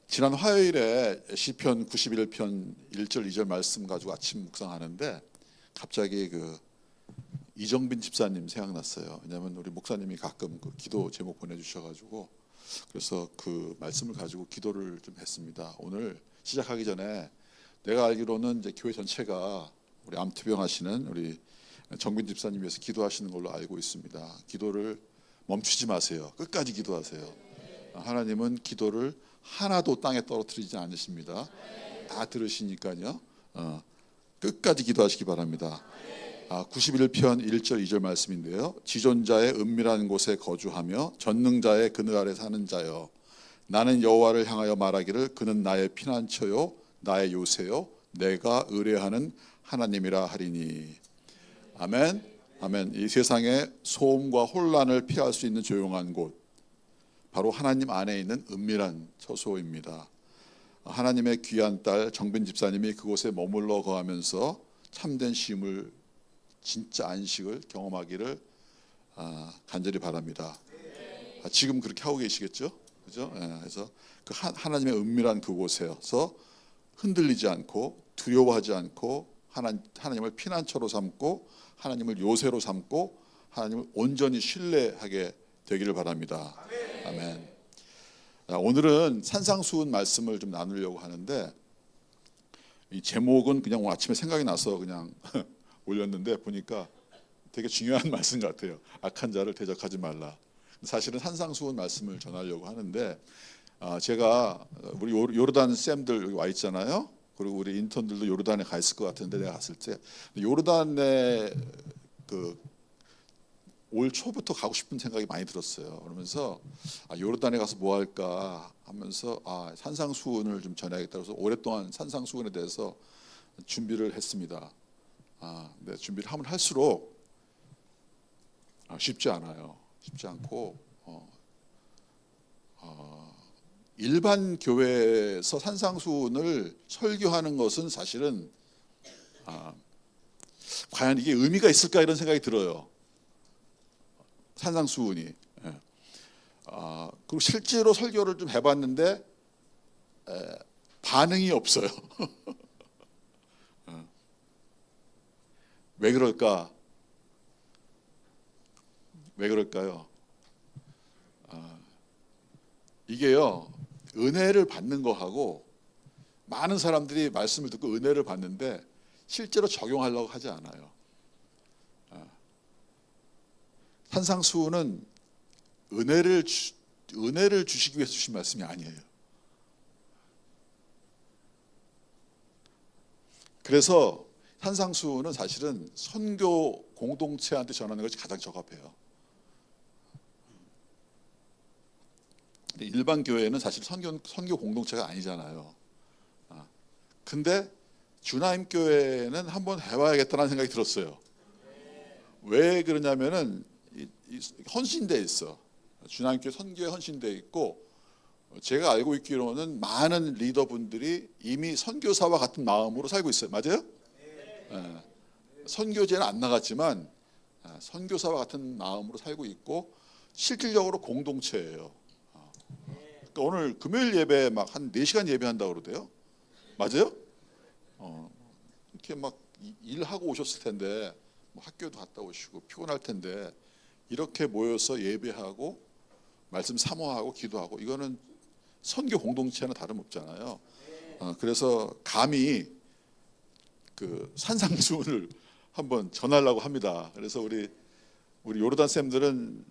지난 화요일에 시편 91편 1절 2절 말씀 가지고 아침 묵상하는데 갑자기 그 이정빈 집사님 생각났어요. 왜냐하면 우리 목사님이 가끔 그 기도 제목 보내주셔가지고 그래서 그 말씀을 가지고 기도를 좀 했습니다. 오늘 시작하기 전에 내가 알기로는 이제 교회 전체가 우리 암투병 하시는 우리 정빈 집사님 위해서 기도하시는 걸로 알고 있습니다. 기도를 멈추지 마세요. 끝까지 기도하세요. 하나님은 기도를 하나도 땅에 떨어뜨리지 않으십니다. 다 들으시니까요. 끝까지 기도하시기 바랍니다. 91편 1절 2절 말씀인데요. 지존자의 은밀한 곳에 거주하며 전능자의 그늘 아래 사는 자여, 나는 여호와를 향하여 말하기를 그는 나의 피난처요 나의 요새요 내가 의뢰하는 하나님이라 하리니. 아멘. 아멘. 이 세상의 소음과 혼란을 피할 수 있는 조용한 곳, 바로 하나님 안에 있는 은밀한 처소입니다. 하나님의 귀한 딸 정빈 집사님이 그곳에 머물러 거하면서 참된 쉼을, 진짜 안식을 경험하기를 간절히 바랍니다. 지금 그렇게 하고 계시겠죠? 그죠? 그래서 그 하나님의 은밀한 그곳에서 흔들리지 않고 두려워하지 않고 하나님을 피난처로 삼고 하나님을 요새로 삼고 하나님을 온전히 신뢰하게 되기를 바랍니다. 아멘. 오늘은 산상수훈 말씀을 좀 나누려고 하는데, 이 제목은 그냥 오늘 아침에 생각이 나서 그냥 올렸는데 보니까 되게 중요한 말씀 같아요. 악한 자를 대적하지 말라. 사실은 산상수훈 말씀을 전하려고 하는데, 제가 우리 요르단 쌤들 여기 와 있잖아요. 그리고 우리 인턴들도 요르단에 가 있을 것 같은데, 내가 갔을 때 요르단에 올 초부터 가고 싶은 생각이 많이 들었어요. 그러면서 요르단에 가서 뭐 할까 하면서 산상수훈을 좀 전해야겠다. 그래서 오랫동안 산상수훈에 대해서 준비를 했습니다. 네, 준비를 하면 할수록 쉽지 않아요. 쉽지 않고 일반 교회에서 산상수훈을 설교하는 것은 사실은 과연 이게 의미가 있을까 이런 생각이 들어요. 산상수훈이. 그리고 실제로 설교를 좀 해봤는데 반응이 없어요. 왜 그럴까? 왜 그럴까요? 이게요, 은혜를 받는 거하고, 많은 사람들이 말씀을 듣고 은혜를 받는데 실제로 적용하려고 하지 않아요. 산상수훈은 은혜를 주시기 위해서 주신 말씀이 아니에요. 그래서 산상수훈은 사실은 선교 공동체한테 전하는 것이 가장 적합해요. 일반 교회는 사실 선교 공동체가 아니잖아요. 근데 주나임 교회는 한번 해봐야겠다는 생각이 들었어요. 왜 그러냐면은 헌신돼 있어. 주나임 교회 선교에 헌신돼 있고, 제가 알고 있기로는 많은 리더분들이 이미 선교사와 같은 마음으로 살고 있어요. 맞아요? 선교제는 안 나갔지만 선교사와 같은 마음으로 살고 있고, 실질적으로 공동체예요. 그러니까 오늘 금요일 예배 막 한 4시간 예배한다고 그러대요. 맞아요? 이렇게 막 일하고 오셨을 텐데, 뭐 학교도 갔다 오시고 피곤할 텐데 이렇게 모여서 예배하고 말씀 사모하고 기도하고, 이거는 선교 공동체는 다름없잖아요. 그래서 감히 그 산상수훈을 한번 전하려고 합니다. 그래서 우리 요르단 쌤들은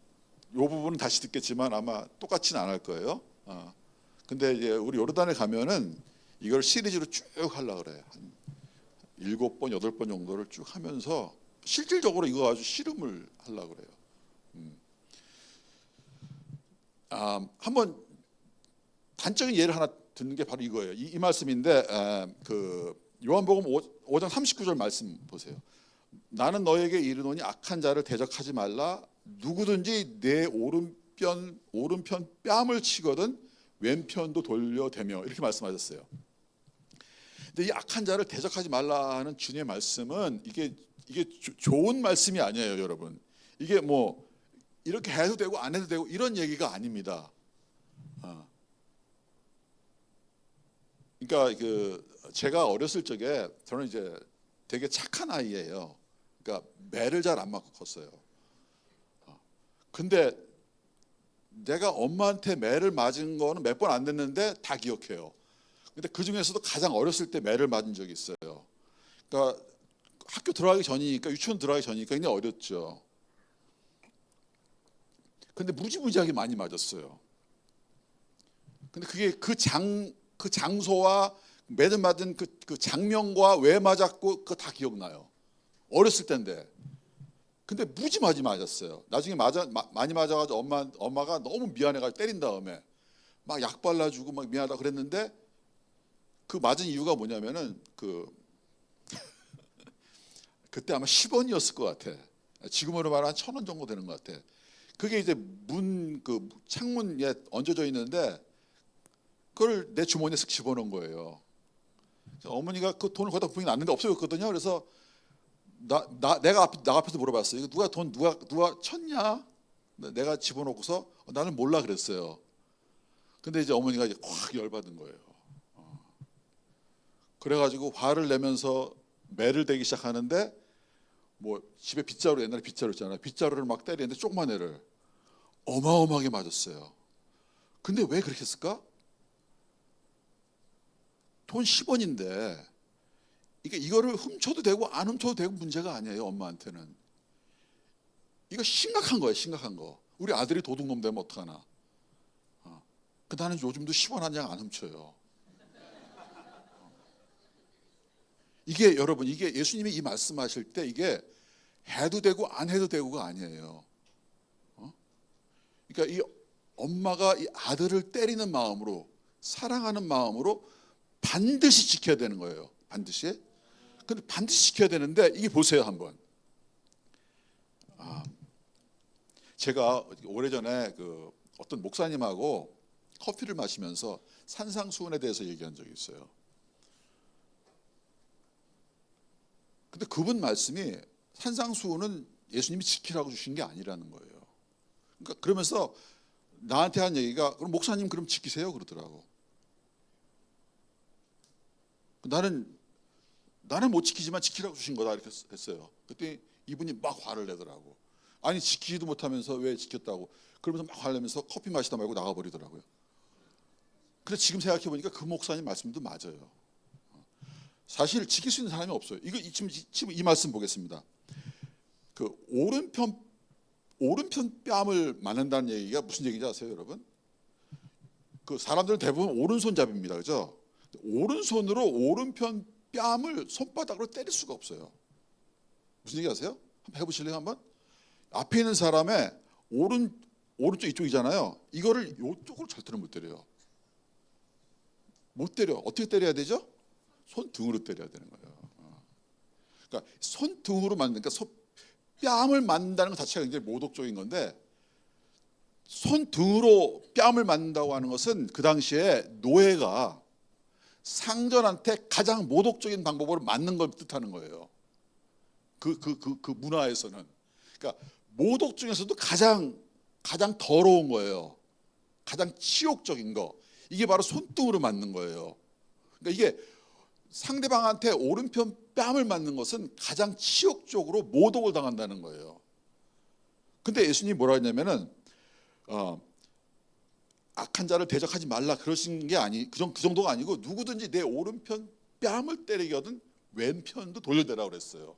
이 부분은 다시 듣겠지만 아마 똑같이는 안 할 거예요. 근데 이제 우리 요르단에 가면은 이걸 시리즈로 쭉 하려고 그래요. 한 7번, 8번 정도를 쭉 하면서 실질적으로 이거 아주 실험을 하려고 그래요. 한번 단적인 예를 하나 듣는 게 바로 이거예요. 이 말씀인데, 그 요한복음 5장 39절 말씀 보세요. 나는 너에게 이르노니 악한 자를 대적하지 말라. 누구든지 내 오른편 뺨을 치거든 왼편도 돌려대며, 이렇게 말씀하셨어요. 근데 이 악한 자를 대적하지 말라는 주님의 말씀은 이게 좋은 말씀이 아니에요, 여러분. 이게 뭐 이렇게 해도 되고 안 해도 되고 이런 얘기가 아닙니다. 그러니까 제가 어렸을 적에 저는 이제 되게 착한 아이예요. 그러니까 매를 잘 안 맞고 컸어요. 근데 내가 엄마한테 매를 맞은 거는 몇 번 안 됐는데 다 기억해요. 근데 그 중에서도 가장 어렸을 때 매를 맞은 적이 있어요. 그러니까 학교 들어가기 전이니까, 유치원 들어가기 전이니까 굉장히 어렸죠. 근데 무지무지하게 많이 맞았어요. 근데 그게 그 장소와 매를 맞은 그 장면과 왜 맞았고 그거 다 기억나요. 어렸을 때인데. 근데 무지마지 맞았어요. 나중에 많이 맞아가지고 엄마가 너무 미안해가지고 때린 다음에 막 약 발라주고 막 미안하다 그랬는데, 그 맞은 이유가 뭐냐면은 그때 아마 10원이었을 것 같아. 지금으로 말하면 한 1,000원 정도 되는 것 같아. 그게 이제 창문에 얹어져 있는데 그걸 내 주머니에 쓱 집어넣은 거예요. 어머니가 그 돈을 거기다 분명히 놨는데 없어졌거든요. 그래서 내가 앞에서 물어봤어요. 이거 누가 쳤냐? 내가 집어넣고서 나는 몰라 그랬어요. 근데 이제 어머니가 이제 확 열받은 거예요. 그래가지고 화를 내면서 매를 대기 시작하는데, 뭐 집에 빗자루, 옛날에 빗자루 있잖아요. 빗자루를 막 때리는데 조그만 애를 어마어마하게 맞았어요. 근데 왜 그렇게 했을까? 돈 10원인데 이거를 훔쳐도 되고 안 훔쳐도 되고 문제가 아니에요. 엄마한테는 이거 심각한 거예요. 심각한 거. 우리 아들이 도둑놈 되면 어떡하나. 나는 요즘도 10원 한 장 안 훔쳐요. 이게 여러분, 이게 예수님이 이 말씀하실 때 이게 해도 되고 안 해도 되고가 아니에요. 그러니까 이 엄마가 이 아들을 때리는 마음으로, 사랑하는 마음으로 반드시 지켜야 되는 거예요. 반드시. 근데 반드시 지켜야 되는데, 이게 보세요 한번. 제가 오래전에 어떤 목사님하고 커피를 마시면서 산상수훈에 대해서 얘기한 적이 있어요. 근데 그분 말씀이 산상수훈은 예수님이 지키라고 주신 게 아니라는 거예요. 그러니까 그러면서 나한테 한 얘기가, 그럼 목사님 그럼 지키세요 그러더라고. 나는 못 지키지만 지키라고 주신 거다 이렇게 했어요. 그때 이분이 막 화를 내더라고. 아니 지키지도 못하면서 왜 지켰다고. 그러면서 막 화를 내면서 커피 마시다 말고 나가버리더라고요. 그래서 지금 생각해 보니까 그 목사님 말씀도 맞아요. 사실 지킬 수 있는 사람이 없어요. 이거 지금 이 말씀 보겠습니다. 그 오른편 뺨을 맞는다는 얘기가 무슨 얘기인지 아세요, 여러분? 그 사람들은 대부분 오른손잡이입니다, 그죠? 오른손으로 오른편 뺨을 손바닥으로 때릴 수가 없어요. 무슨 얘기 아세요? 한번 해보실래요, 한번? 앞에 있는 사람의 오른쪽 이쪽이잖아요. 이거를 이쪽으로 절대로 못 때려요. 못 때려. 어떻게 때려야 되죠? 손등으로 때려야 되는 거예요. 그러니까 손등으로 맞는, 그러니까 뺨을 맞는다는 것 자체가 굉장히 모독적인 건데, 손등으로 뺨을 맞는다고 하는 것은 그 당시에 노예가 상전한테 가장 모독적인 방법으로 맞는 걸 뜻하는 거예요. 그 문화에서는. 그러니까 모독 중에서도 가장 더러운 거예요. 가장 치욕적인 거. 이게 바로 손등으로 맞는 거예요. 그러니까 이게 상대방한테 오른편 뺨을 맞는 것은 가장 치욕적으로 모독을 당한다는 거예요. 근데 예수님이 뭐라 했냐면은 악한 자를 대적하지 말라 그러신 게 그 정도가 아니고, 누구든지 내 오른편 뺨을 때리거든 왼편도 돌려대라 그랬어요.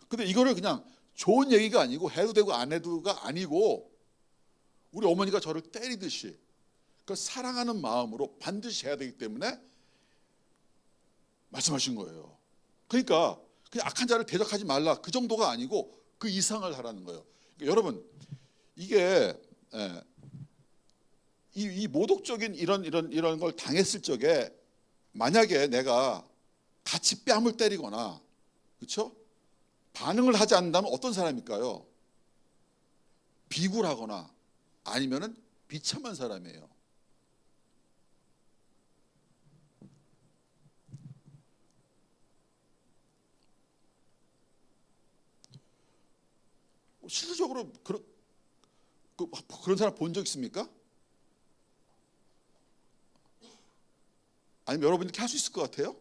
근데 이거를 그냥 좋은 얘기가 아니고, 해도 되고 안 해도가 아니고, 우리 어머니가 저를 때리듯이 그 사랑하는 마음으로 반드시 해야 되기 때문에 말씀하신 거예요. 그러니까 그냥 악한 자를 대적하지 말라 그 정도가 아니고 그 이상을 하라는 거예요. 그러니까 여러분, 이게 이 모독적인 이런 걸 당했을 적에 만약에 내가 같이 뺨을 때리거나, 그렇죠? 반응을 하지 않는다면 어떤 사람일까요? 비굴하거나 아니면은 비참한 사람이에요. 실질적으로 그런 사람 본 적 있습니까? 아니면 여러분 이렇게 할 수 있을 것 같아요?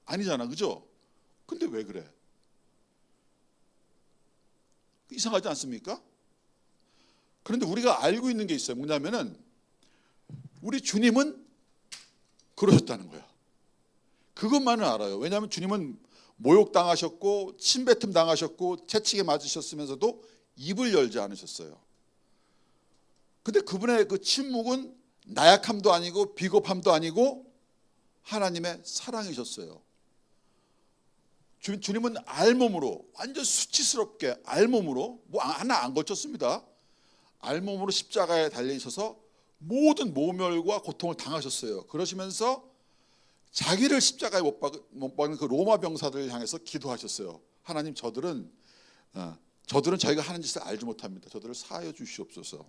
아니잖아, 그죠? 근데 왜 그래? 이상하지 않습니까? 그런데 우리가 알고 있는 게 있어요. 뭐냐면은 우리 주님은 그러셨다는 거야. 그것만은 알아요. 왜냐하면 주님은 모욕당하셨고 침뱉음 당하셨고 채찍에 맞으셨으면서도 입을 열지 않으셨어요. 근데 그분의 그 침묵은 나약함도 아니고 비겁함도 아니고 하나님의 사랑이셨어요. 주님은 알몸으로, 완전 수치스럽게 알몸으로, 뭐 하나 안 걸쳤습니다. 알몸으로 십자가에 달리셔서 모든 모멸과 고통을 당하셨어요. 그러시면서 자기를 십자가에 못 박은 그 로마 병사들을 향해서 기도하셨어요. 하나님, 저들은 저희가 하는 짓을 알지 못합니다. 저들을 사하여 주시옵소서.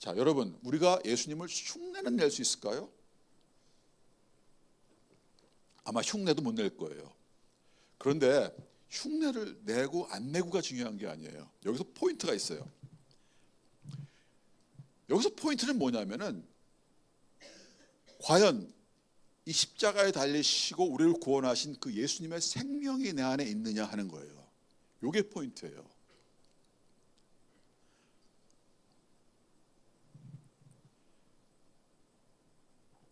자, 여러분, 우리가 예수님을 흉내는 낼 수 있을까요? 아마 흉내도 못 낼 거예요. 그런데 흉내를 내고 안 내고가 중요한 게 아니에요. 여기서 포인트가 있어요. 여기서 포인트는 뭐냐면은 과연 이 십자가에 달리시고 우리를 구원하신 그 예수님의 생명이 내 안에 있느냐 하는 거예요. 이게 포인트예요.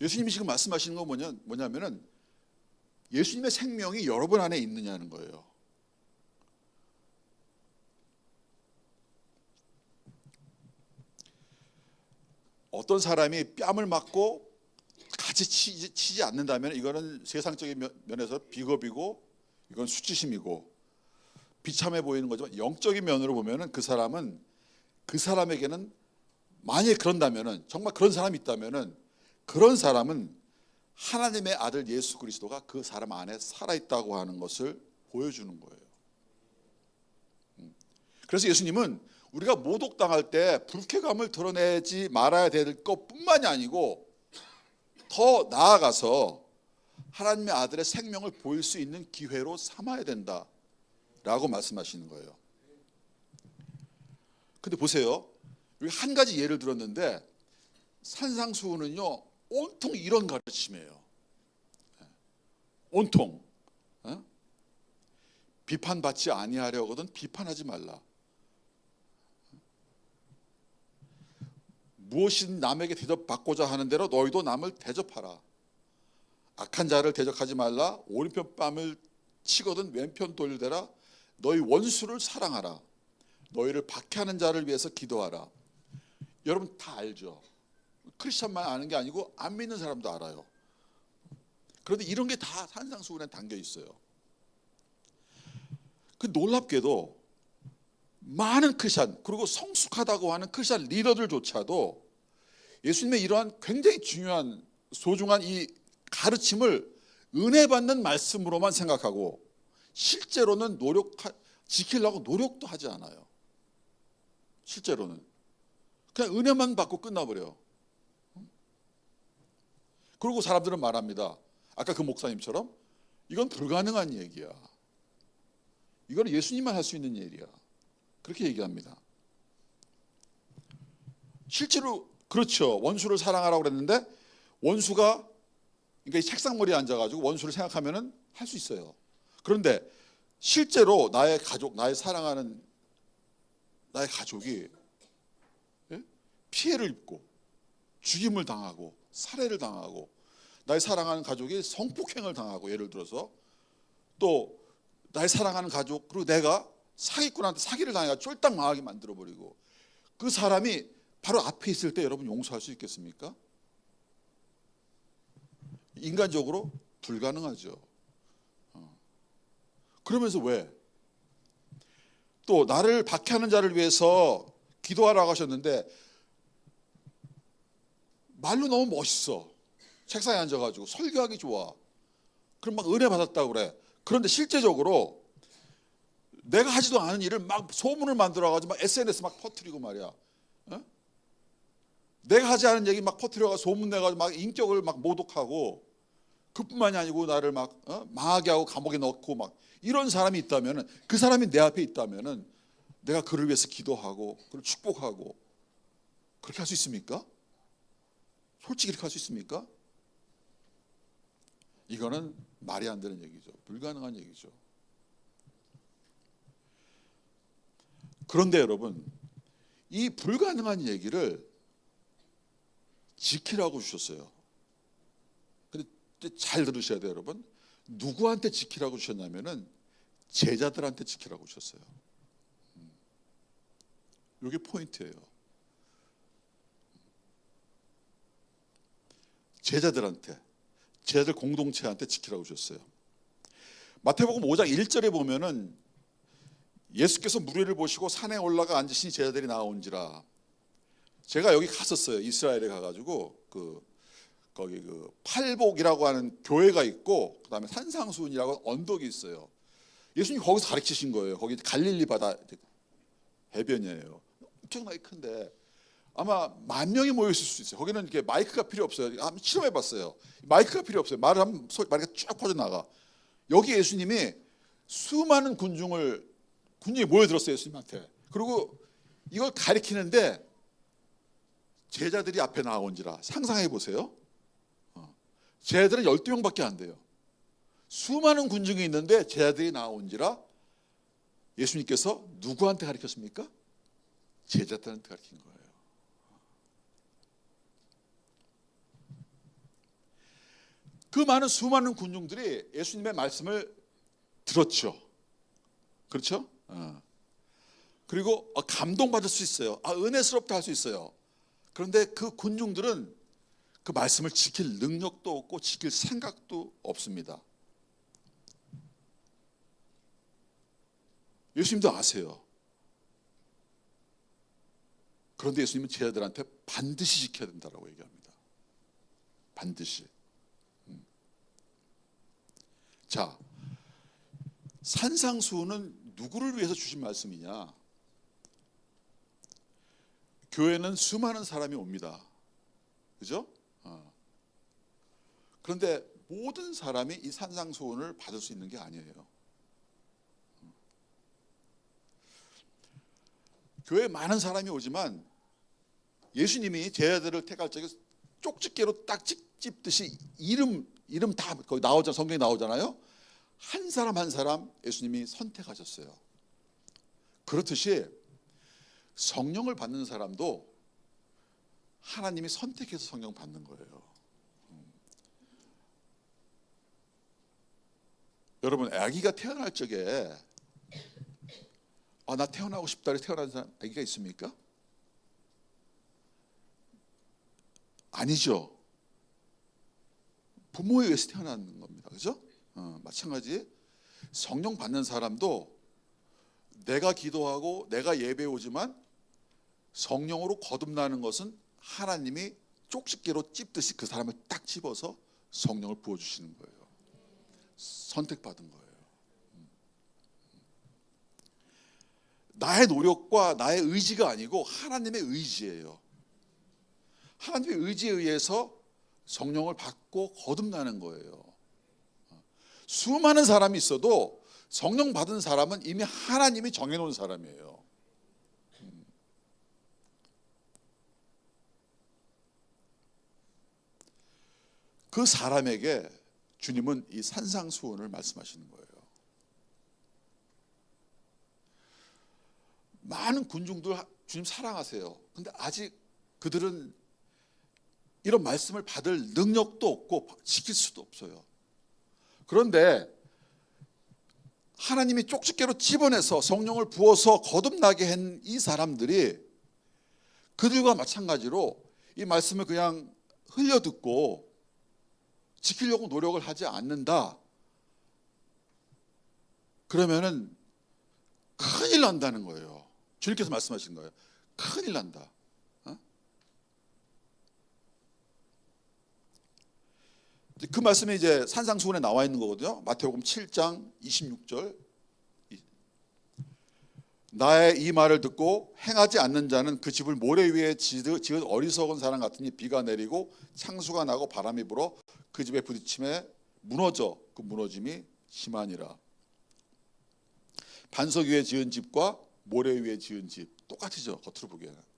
예수님이 지금 말씀하시는 건 뭐냐면은 예수님의 생명이 여러분 안에 있느냐는 거예요. 어떤 사람이 뺨을 맞고 같이 치지 않는다면 이거는 세상적인 면에서 비겁이고 이건 수치심이고 비참해 보이는 거지만 영적인 면으로 보면은 그 사람에게는 만약에 그런다면은 정말 그런 사람이 있다면은 그런 사람은 하나님의 아들 예수 그리스도가 그 사람 안에 살아있다고 하는 것을 보여주는 거예요. 그래서 예수님은 우리가 모독당할 때 불쾌감을 드러내지 말아야 될 것뿐만이 아니고 더 나아가서 하나님의 아들의 생명을 보일 수 있는 기회로 삼아야 된다라고 말씀하시는 거예요. 근데 보세요. 여기 한 가지 예를 들었는데 산상수훈은요 온통 이런 가르침이에요. 온통 비판받지 아니하려거든 비판하지 말라. 무엇이든 남에게 대접받고자 하는 대로 너희도 남을 대접하라. 악한 자를 대적하지 말라. 오른편 뺨을 치거든 왼편 돌려대라. 너희 원수를 사랑하라. 너희를 박해하는 자를 위해서 기도하라. 여러분 다 알죠. 크리스천만 아는 게 아니고 안 믿는 사람도 알아요. 그런데 이런 게 다 산상수훈에 담겨 있어요. 그 놀랍게도 많은 크리스천 그리고 성숙하다고 하는 크리스천 리더들조차도 예수님의 이러한 굉장히 중요한 소중한 이 가르침을 은혜 받는 말씀으로만 생각하고 실제로는 지키려고 노력도 하지 않아요. 실제로는 그냥 은혜만 받고 끝나버려요. 그리고 사람들은 말합니다. 아까 그 목사님처럼 이건 불가능한 얘기야. 이건 예수님만 할 수 있는 일이야. 그렇게 얘기합니다. 실제로 그렇죠. 원수를 사랑하라고 그랬는데 원수가 그러니까 이 책상머리에 앉아가지고 원수를 생각하면은 할 수 있어요. 그런데 실제로 나의 가족, 나의 사랑하는 나의 가족이 피해를 입고 죽임을 당하고 살해를 당하고 나의 사랑하는 가족이 성폭행을 당하고 예를 들어서 또 나의 사랑하는 가족 그리고 내가 사기꾼한테 사기를 당해가 쫄딱 망하게 만들어버리고 그 사람이 바로 앞에 있을 때 여러분 용서할 수 있겠습니까? 인간적으로 불가능하죠. 그러면서 왜? 또 나를 박해하는 자를 위해서 기도하라고 하셨는데 말로 너무 멋있어. 책상에 앉아가지고 설교하기 좋아. 그럼 막 은혜 받았다고 그래. 그런데 실제적으로 내가 하지도 않은 일을 막 소문을 만들어가지고 막 SNS 막 퍼뜨리고 말이야. 내가 하지 않은 얘기 막 퍼뜨려가지고 소문 내가지고 막 인격을 막 모독하고 그뿐만이 아니고 나를 막 망하게 하고 감옥에 넣고 막 이런 사람이 있다면은 그 사람이 내 앞에 있다면은 내가 그를 위해서 기도하고 그를 축복하고 그렇게 할 수 있습니까? 솔직히 이렇게 할 수 있습니까? 이거는 말이 안 되는 얘기죠. 불가능한 얘기죠. 그런데 여러분, 이 불가능한 얘기를 지키라고 주셨어요. 근데 잘 들으셔야 돼요, 여러분. 누구한테 지키라고 주셨냐면은 제자들한테 지키라고 주셨어요. 이게 포인트예요. 제자들 공동체한테 지키라고 주셨어요. 마태복음 5장 1절에 보면은 예수께서 무리를 보시고 산에 올라가 앉으시니 제자들이 나온지라. 제가 여기 갔었어요. 이스라엘에 가가지고 거기 팔복이라고 하는 교회가 있고 그다음에 산상수훈이라고 언덕이 있어요. 예수님 거기서 가르치신 거예요. 거기 갈릴리 바다 해변이에요. 엄청나게 큰데 아마 10,000명이 모여 있을 수 있어요. 거기는 이렇게 마이크가 필요 없어요. 한번 실험해봤어요. 마이크가 필요 없어요. 말을 하면 마이크가 쭉 퍼져나가. 여기 예수님이 수많은 군중이 모여들었어요. 예수님한테. 그리고 이걸 가리키는데 제자들이 앞에 나온지라. 상상해 보세요. 제자들은 12명밖에 안 돼요. 수많은 군중이 있는데 제자들이 나온지라. 예수님께서 누구한테 가르쳤습니까? 제자들한테 가르친 거예요. 그 많은 수많은 군중들이 예수님의 말씀을 들었죠. 그렇죠? 그리고 감동받을 수 있어요. 은혜스럽다 할 수 있어요. 그런데 그 군중들은 그 말씀을 지킬 능력도 없고 지킬 생각도 없습니다. 예수님도 아세요. 그런데 예수님은 제자들한테 반드시 지켜야 된다고 얘기합니다. 반드시. 자, 산상수훈은 누구를 위해서 주신 말씀이냐? 교회는 수많은 사람이 옵니다. 그죠? 그런데 모든 사람이 이 산상수훈을 받을 수 있는 게 아니에요. 교회에 많은 사람이 오지만 예수님이 제자들을 택할 적에 쪽집게로 딱 찝듯이 이름 다 거기 나오잖아요. 성경에 나오잖아요. 한 사람 한 사람 예수님이 선택하셨어요. 그렇듯이 성령을 받는 사람도 하나님이 선택해서 성령 받는 거예요. 여러분, 아기가 태어날 적에 나 태어나고 싶다 해서 태어난 사람 아기가 있습니까? 아니죠. 부모에 의해서 태어나는 겁니다. 그죠? 마찬가지 성령 받는 사람도 내가 기도하고 내가 예배 오지만 성령으로 거듭나는 것은 하나님이 쪽집게로 찝듯이 그 사람을 딱 집어서 성령을 부어주시는 거예요. 선택받은 거예요. 나의 노력과 나의 의지가 아니고 하나님의 의지예요. 하나님의 의지에 의해서 성령을 받고 거듭나는 거예요. 수많은 사람이 있어도 성령 받은 사람은 이미 하나님이 정해놓은 사람이에요. 그 사람에게 주님은 이 산상수훈을 말씀하시는 거예요. 많은 군중들 주님 사랑하세요. 근데 아직 그들은 이런 말씀을 받을 능력도 없고 지킬 수도 없어요. 그런데 하나님이 쪽집게로 집어내서 성령을 부어서 거듭나게 한 이 사람들이 그들과 마찬가지로 이 말씀을 그냥 흘려듣고 지키려고 노력을 하지 않는다. 그러면은 큰일 난다는 거예요. 주님께서 말씀하신 거예요. 큰일 난다. 그 말씀이 이제 산상수훈에 나와 있는 거거든요. 마태복음 7장 26절. 나의 이 말을 듣고 행하지 않는 자는 그 집을 모래 위에 지은 어리석은 사람 같으니 비가 내리고 창수가 나고 바람이 불어 그 집에 부딪힘에 무너져 그 무너짐이 심하니라. 반석 위에 지은 집과 모래 위에 지은 집 똑같이죠. 겉으로 보기에는.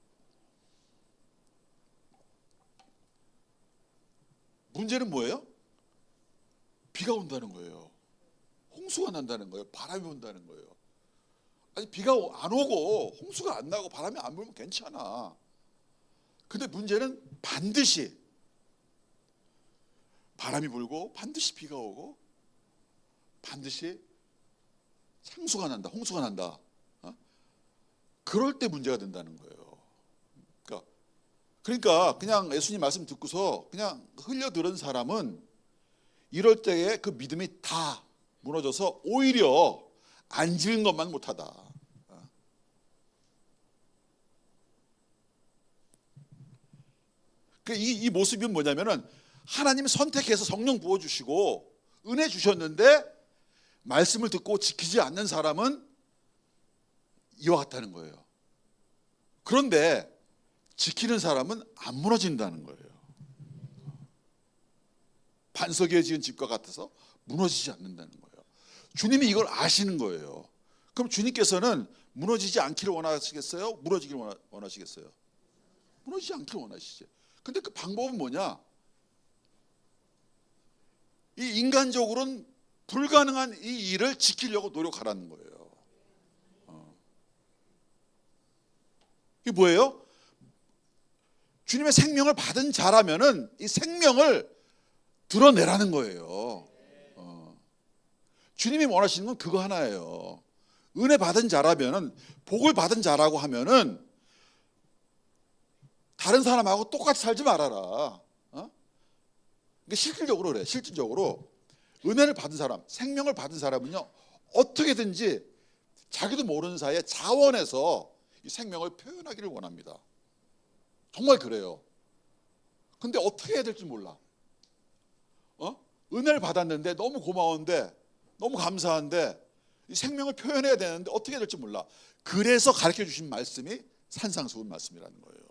문제는 뭐예요? 비가 온다는 거예요. 홍수가 난다는 거예요. 바람이 온다는 거예요. 아니 비가 안 오고 홍수가 안 나고 바람이 안 불면 괜찮아. 근데 문제는 반드시 바람이 불고 반드시 비가 오고 반드시 창수가 난다, 홍수가 난다. 그럴 때 문제가 된다는 거예요. 그러니까 그냥 예수님 말씀 듣고서 그냥 흘려들은 사람은 이럴 때에 그 믿음이 다 무너져서 오히려 앉은 것만 못하다. 이 모습이 뭐냐면은 하나님 선택해서 성령 부어주시고 은혜 주셨는데 말씀을 듣고 지키지 않는 사람은 이와 같다는 거예요. 그런데 지키는 사람은 안 무너진다는 거예요. 반석 위에 지은 집과 같아서 무너지지 않는다는 거예요. 주님이 이걸 아시는 거예요. 그럼 주님께서는 무너지지 않기를 원하시겠어요? 무너지기를 원하시겠어요? 무너지지 않기를 원하시죠. 근데 그 방법은 뭐냐? 이 인간적으로는 불가능한 이 일을 지키려고 노력하라는 거예요. 이게 뭐예요? 주님의 생명을 받은 자라면은 이 생명을 드러내라는 거예요. 주님이 원하시는 건 그거 하나예요. 은혜 받은 자라면은, 복을 받은 자라고 하면은 다른 사람하고 똑같이 살지 말아라. 그러니까 실질적으로 그래. 실질적으로 은혜를 받은 사람, 생명을 받은 사람은요, 어떻게든지 자기도 모르는 사이에 자원해서 이 생명을 표현하기를 원합니다. 정말 그래요. 근데 어떻게 해야 될지 몰라. 은혜를 받았는데 너무 고마운데, 너무 감사한데 이 생명을 표현해야 되는데 어떻게 해야 될지 몰라. 그래서 가르쳐 주신 말씀이 산상수훈 말씀이라는 거예요.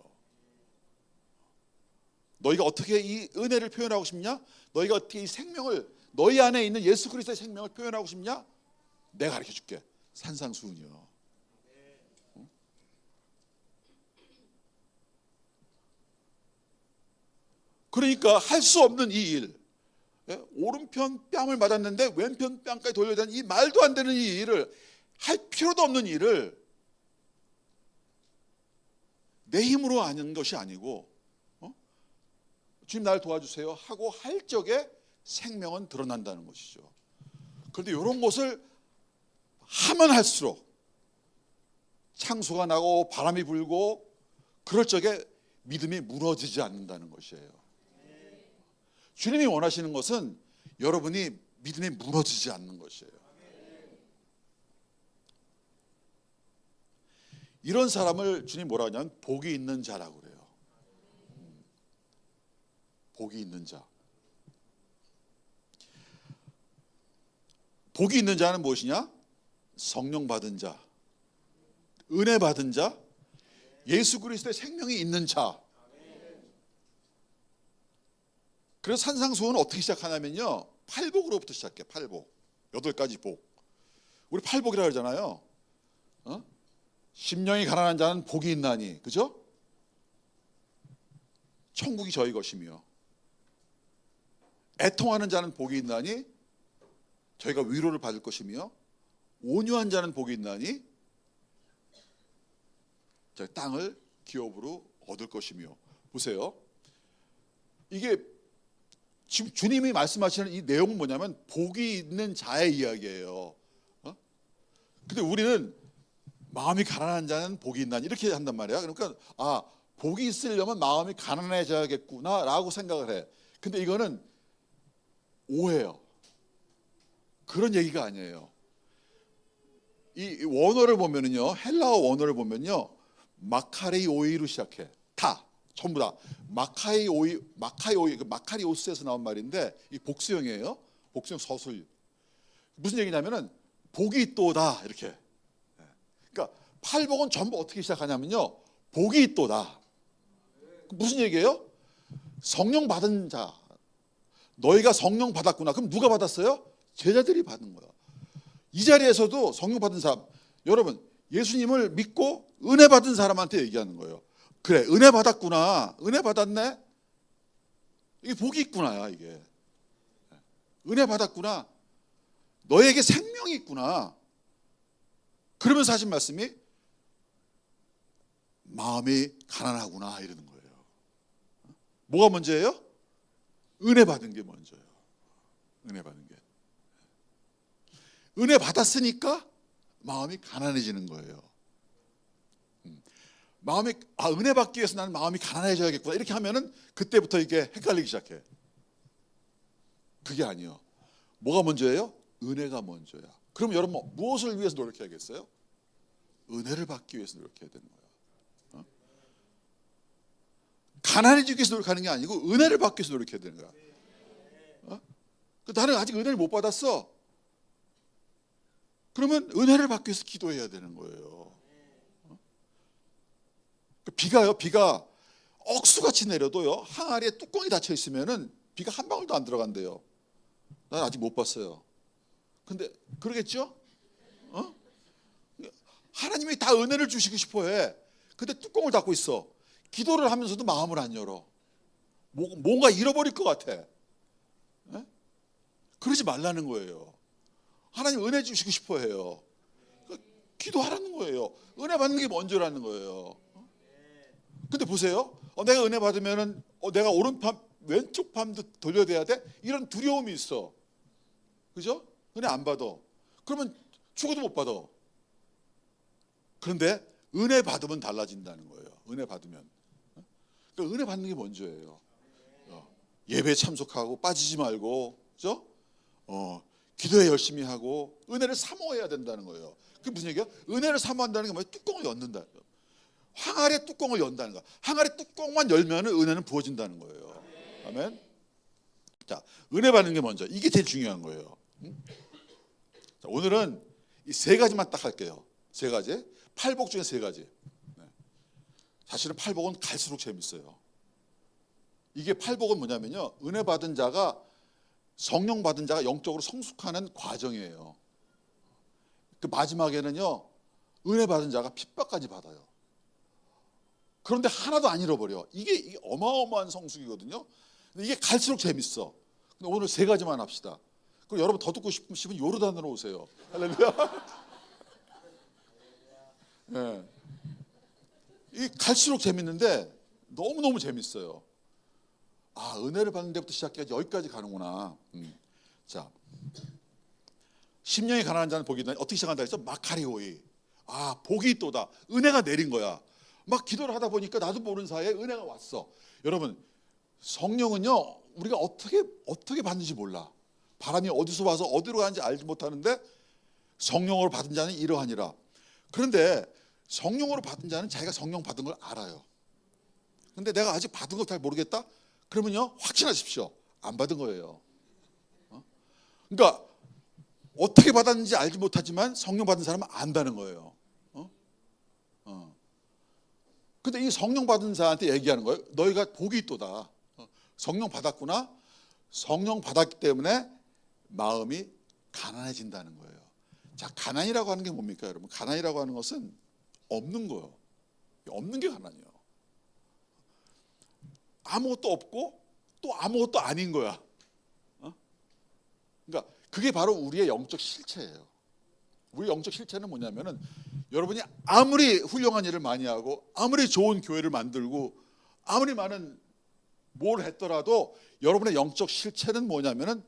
너희가 어떻게 이 은혜를 표현하고 싶냐? 너희가 어떻게 이 생명을, 너희 안에 있는 예수 그리스도의 생명을 표현하고 싶냐? 내가 가르쳐 줄게. 산상수훈이요. 그러니까 할 수 없는 이 일, 오른편 뺨을 맞았는데 왼편 뺨까지 돌려야 되는 이 말도 안 되는 이 일을, 할 필요도 없는 일을 내 힘으로 하는 것이 아니고, 주님 나를 도와주세요 하고 할 적에 생명은 드러난다는 것이죠. 그런데 이런 것을 하면 할수록 창수가 나고 바람이 불고 그럴 적에 믿음이 무너지지 않는다는 것이에요. 주님이 원하시는 것은 여러분이 믿음이 무너지지 않는 것이에요. 이런 사람을 주님 뭐라 하냐면 복이 있는 자라고 그래요. 복이 있는 자. 복이 있는 자는 무엇이냐? 성령 받은 자, 은혜 받은 자, 예수 그리스도의 생명이 있는 자. 그래서 산상수훈은 어떻게 시작하냐면요, 팔복으로부터 시작해. 팔복, 8가지 복. 우리 팔복이라고 그러잖아요. 심령이 가난한 자는 복이 있나니, 그죠? 천국이 저희 것이며, 애통하는 자는 복이 있나니 저희가 위로를 받을 것이며, 온유한 자는 복이 있나니 저희 땅을 기업으로 얻을 것이며. 보세요, 이게 지금 주님이 말씀하시는 이 내용은 뭐냐면 복이 있는 자의 이야기예요. 근데 우리는 마음이 가난한 자는 복이 있나니 이렇게 한단 말이야. 그러니까 복이 있으려면 마음이 가난해져야겠구나 라고 생각을 해. 근데 이거는 오해예요. 그런 얘기가 아니에요. 이 원어를 보면은요, 헬라어 원어를 보면요, 마카리오이로 시작해. 다 전부 다 마카리오스에서 나온 말인데 이 복수형이에요. 복수형 서술. 무슨 얘기냐면은 복이 있도다 이렇게. 그러니까 팔복은 전부 어떻게 시작하냐면요, 복이 있도다. 무슨 얘기예요? 성령 받은 자. 너희가 성령 받았구나. 그럼 누가 받았어요? 제자들이 받은 거야. 이 자리에서도 성령 받은 사람, 여러분 예수님을 믿고 은혜 받은 사람한테 얘기하는 거예요. 그래, 은혜 받았구나. 은혜 받았네. 이게 복이 있구나야 이게. 은혜 받았구나. 너에게 생명이 있구나. 그러면서 하신 말씀이 마음이 가난하구나 이러는 거예요. 뭐가 먼저예요? 은혜 받은 게 먼저예요. 은혜 받은 게. 은혜 받았으니까 마음이 가난해지는 거예요. 마음이 은혜 받기 위해서 나는 마음이 가난해져야겠구나 이렇게 하면은 그때부터 이게 헷갈리기 시작해. 그게 아니요. 뭐가 먼저예요? 은혜가 먼저야. 그럼 여러분 무엇을 위해서 노력해야겠어요? 은혜를 받기 위해서 노력해야 되는 거야. 가난해지기 위해서 노력하는 게 아니고 은혜를 받기 위해서 노력해야 되는 거야. 나는 아직 은혜를 못 받았어. 그러면 은혜를 받기 위해서 기도해야 되는 거예요. 비가 억수같이 내려도요 항아리에 뚜껑이 닫혀 있으면은 비가 한 방울도 안 들어간대요. 난 아직 못 봤어요. 근데 그러겠죠? 하나님이 다 은혜를 주시고 싶어해. 근데 뚜껑을 닫고 있어. 기도를 하면서도 마음을 안 열어. 뭔가 잃어버릴 것 같아. 그러지 말라는 거예요. 하나님 은혜 주시고 싶어해요. 기도하라는 거예요. 은혜 받는 게 먼저라는 거예요. 근데 보세요. 내가 은혜 받으면은 내가 오른팔 왼쪽 팔도 돌려대야 돼? 이런 두려움이 있어. 그죠? 은혜 안 받아. 그러면 죽어도 못 받아. 그런데 은혜 받으면 달라진다는 거예요. 은혜 받으면. 그러니까 은혜 받는 게 먼저예요. 예배에 참석하고 빠지지 말고, 그죠? 기도에 열심히 하고 은혜를 사모해야 된다는 거예요. 그게 무슨 얘기야? 은혜를 사모한다는 게 뭐예요? 뚜껑을 열는다. 항아리의 뚜껑을 연다는 거야. 항아리 뚜껑만 열면 은혜는 부어진다는 거예요. 아멘. 자, 은혜 받는 게 먼저. 이게 제일 중요한 거예요. 자, 오늘은 이 세 가지만 딱 할게요. 세 가지. 팔복 중에 세 가지. 사실은 팔복은 갈수록 재밌어요. 이게 팔복은 뭐냐면요. 은혜 받은 자가 성령 받은 자가 영적으로 성숙하는 과정이에요. 그 마지막에는요. 은혜 받은 자가 핍박까지 받아요. 그런데 하나도 안 잃어버려. 이게 어마어마한 성숙이거든요. 근데 이게 갈수록 재밌어. 근데 오늘 세 가지만 합시다. 그리고 여러분 더 듣고 싶으시면 요르단으로 오세요. 할렐루야. 네. 이 갈수록 재밌는데 너무너무 재밌어요. 은혜를 받는 데부터 시작해서 여기까지 가는구나. 자, 심령이 가난한 자는 복이 있다. 어떻게 시작한다 했어? 마카리오이. 복이 있도다. 은혜가 내린 거야. 막 기도를 하다 보니까 나도 모르는 사이에 은혜가 왔어. 여러분 성령은요 우리가 어떻게 받는지 몰라. 바람이 어디서 와서 어디로 가는지 알지 못하는데 성령으로 받은 자는 이러하니라. 그런데 성령으로 받은 자는 자기가 성령 받은 걸 알아요. 근데 내가 아직 받은 거 잘 모르겠다? 그러면요 확신하십시오. 안 받은 거예요. 그러니까 어떻게 받았는지 알지 못하지만 성령 받은 사람은 안다는 거예요. 근데 이 성령 받은 자한테 얘기하는 거예요. 너희가 복이 있도다. 성령 받았구나. 성령 받았기 때문에 마음이 가난해진다는 거예요. 자, 가난이라고 하는 게 뭡니까, 여러분? 가난이라고 하는 것은 없는 거예요. 없는 게 가난이에요. 아무것도 없고 또 아무것도 아닌 거야. 그러니까 그게 바로 우리의 영적 실체예요. 우리 영적 실체는 뭐냐면은 여러분이 아무리 훌륭한 일을 많이 하고 아무리 좋은 교회를 만들고 아무리 많은 뭘 했더라도 여러분의 영적 실체는 뭐냐면은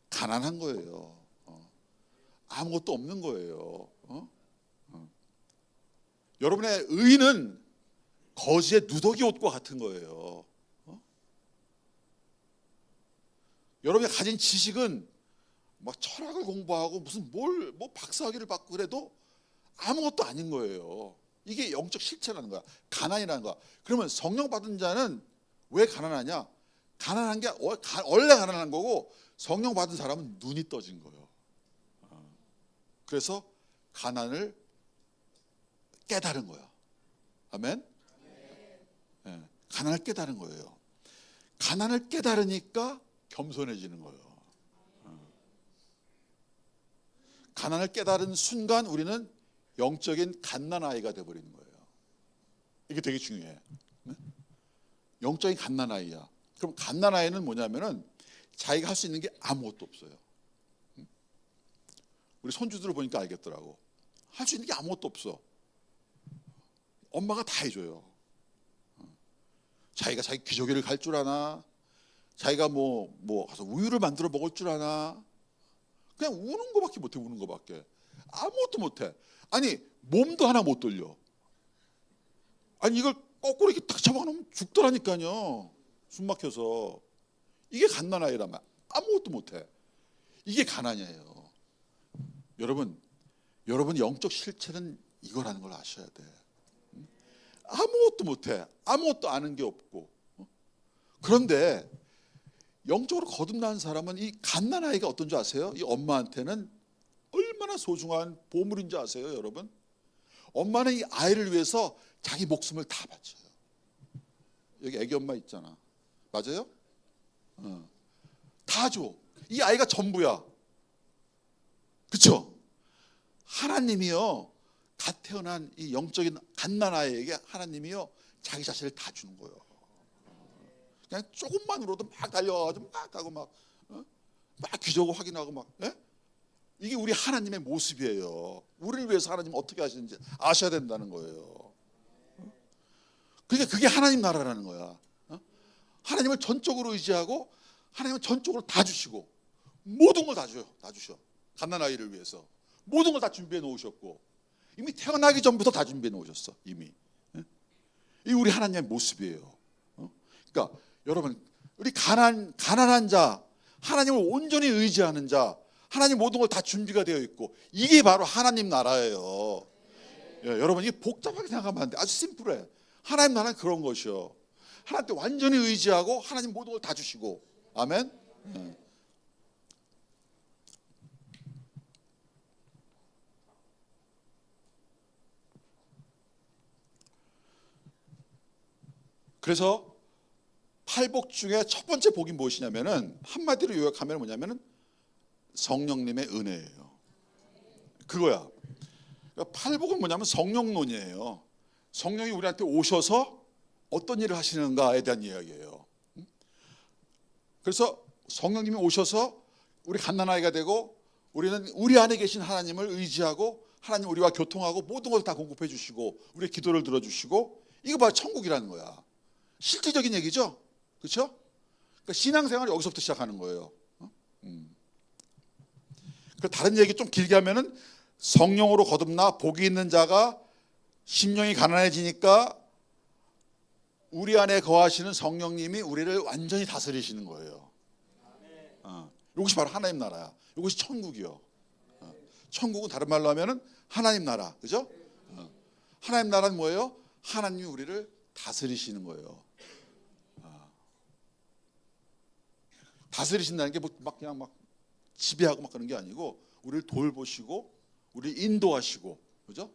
가난한 거예요. 아무것도 없는 거예요. 여러분의 의는 거지의 누더기 옷과 같은 거예요. 여러분이 가진 지식은 막 철학을 공부하고 무슨 뭐 박사학위를 받고 그래도 아무것도 아닌 거예요. 이게 영적 실체라는 거야. 가난이라는 거야. 그러면 성령 받은 자는 왜 가난하냐? 가난한 게 원래 가난한 거고 성령 받은 사람은 눈이 떠진 거예요. 그래서 가난을 깨달은 거야. 아멘? 네, 가난을 깨달은 거예요. 가난을 깨달으니까 겸손해지는 거예요. 가난을 깨달은 순간 우리는 영적인 갓난아이가 되어버리는 거예요. 이게 되게 중요해. 영적인 갓난아이야. 그럼 갓난아이는 뭐냐면은 자기가 할 수 있는 게 아무것도 없어요. 우리 손주들을 보니까 알겠더라고. 할 수 있는 게 아무것도 없어. 엄마가 다 해줘요. 자기가 자기 기저귀를 갈 줄 아나, 자기가 뭐 가서 우유를 만들어 먹을 줄 아나, 그냥 우는 거밖에 못해. 우는 거밖에 아무것도 못해. 아니 몸도 하나 못 돌려. 아니 이걸 거꾸로 이렇게 딱 잡아놓으면 죽더라니까요. 숨 막혀서. 이게 갓난아이란 말. 아무것도 못해. 이게 가난이에요. 여러분 영적 실체는 이거라는 걸 아셔야 돼. 아무것도 못해. 아무것도 아는 게 없고. 그런데 영적으로 거듭난 사람은 이 갓난아이가 어떤 줄 아세요? 이 엄마한테는 얼마나 소중한 보물인 줄 아세요, 여러분? 엄마는 이 아이를 위해서 자기 목숨을 다 바쳐요. 여기 애기 엄마 있잖아. 맞아요? 다 줘. 이 아이가 전부야. 그렇죠? 하나님이요, 갓 태어난 이 영적인 갓난아이에게 하나님이요 자기 자신을 다 주는 거예요. 그냥 조금만으로도 막 달려가가지고 막 하고 막 기저귀 확인하고 막. 예? 이게 우리 하나님의 모습이에요. 우리를 위해서 하나님 어떻게 하시는지 아셔야 된다는 거예요. 그러니까 그게 하나님 나라라는 거야. 하나님을 전적으로 의지하고 하나님은 전적으로 다 주시고 모든 걸 다 줘요. 다 주셔. 갓난아이를 위해서 모든 걸 다 준비해 놓으셨고 이미 태어나기 전부터 다 준비해 놓으셨어. 이미. 이 우리 하나님의 모습이에요. 그러니까 여러분, 우리 가난한 자, 하나님을 온전히 의지하는 자, 하나님 모든 걸 다 준비가 되어 있고 이게 바로 하나님 나라예요. 예, 여러분 이게 복잡하게 생각하면 안 돼. 아주 심플해. 하나님 나라는 그런 것이요. 하나님께 완전히 의지하고 하나님 모든 걸 다 주시고. 아멘. 예. 그래서 팔복 중에 첫 번째 복이 무엇이냐면은 한마디로 요약하면 뭐냐면은 성령님의 은혜예요. 그거야. 그러니까 팔복은 뭐냐면 성령론이에요. 성령이 우리한테 오셔서 어떤 일을 하시는가에 대한 이야기예요. 그래서 성령님이 오셔서 우리 갓난아이가 되고 우리는 우리 안에 계신 하나님을 의지하고 하나님 우리와 교통하고 모든 것을 다 공급해 주시고 우리의 기도를 들어주시고 이거 바로 천국이라는 거야. 실질적인 얘기죠. 그렇죠? 그러니까 신앙생활이 여기서부터 시작하는 거예요. 다른 얘기 좀 길게 하면은 성령으로 거듭나 복이 있는 자가 심령이 가난해지니까 우리 안에 거하시는 성령님이 우리를 완전히 다스리시는 거예요. 이것이 바로 하나님 나라야. 이것이 천국이요. 천국은 다른 말로 하면은 하나님 나라, 그죠? 하나님 나라는 뭐예요? 하나님이 우리를 다스리시는 거예요. 다스리신다는 게 막 그냥 막 지배하고 막 그런 게 아니고 우리를 돌보시고 우리를 인도하시고, 그죠?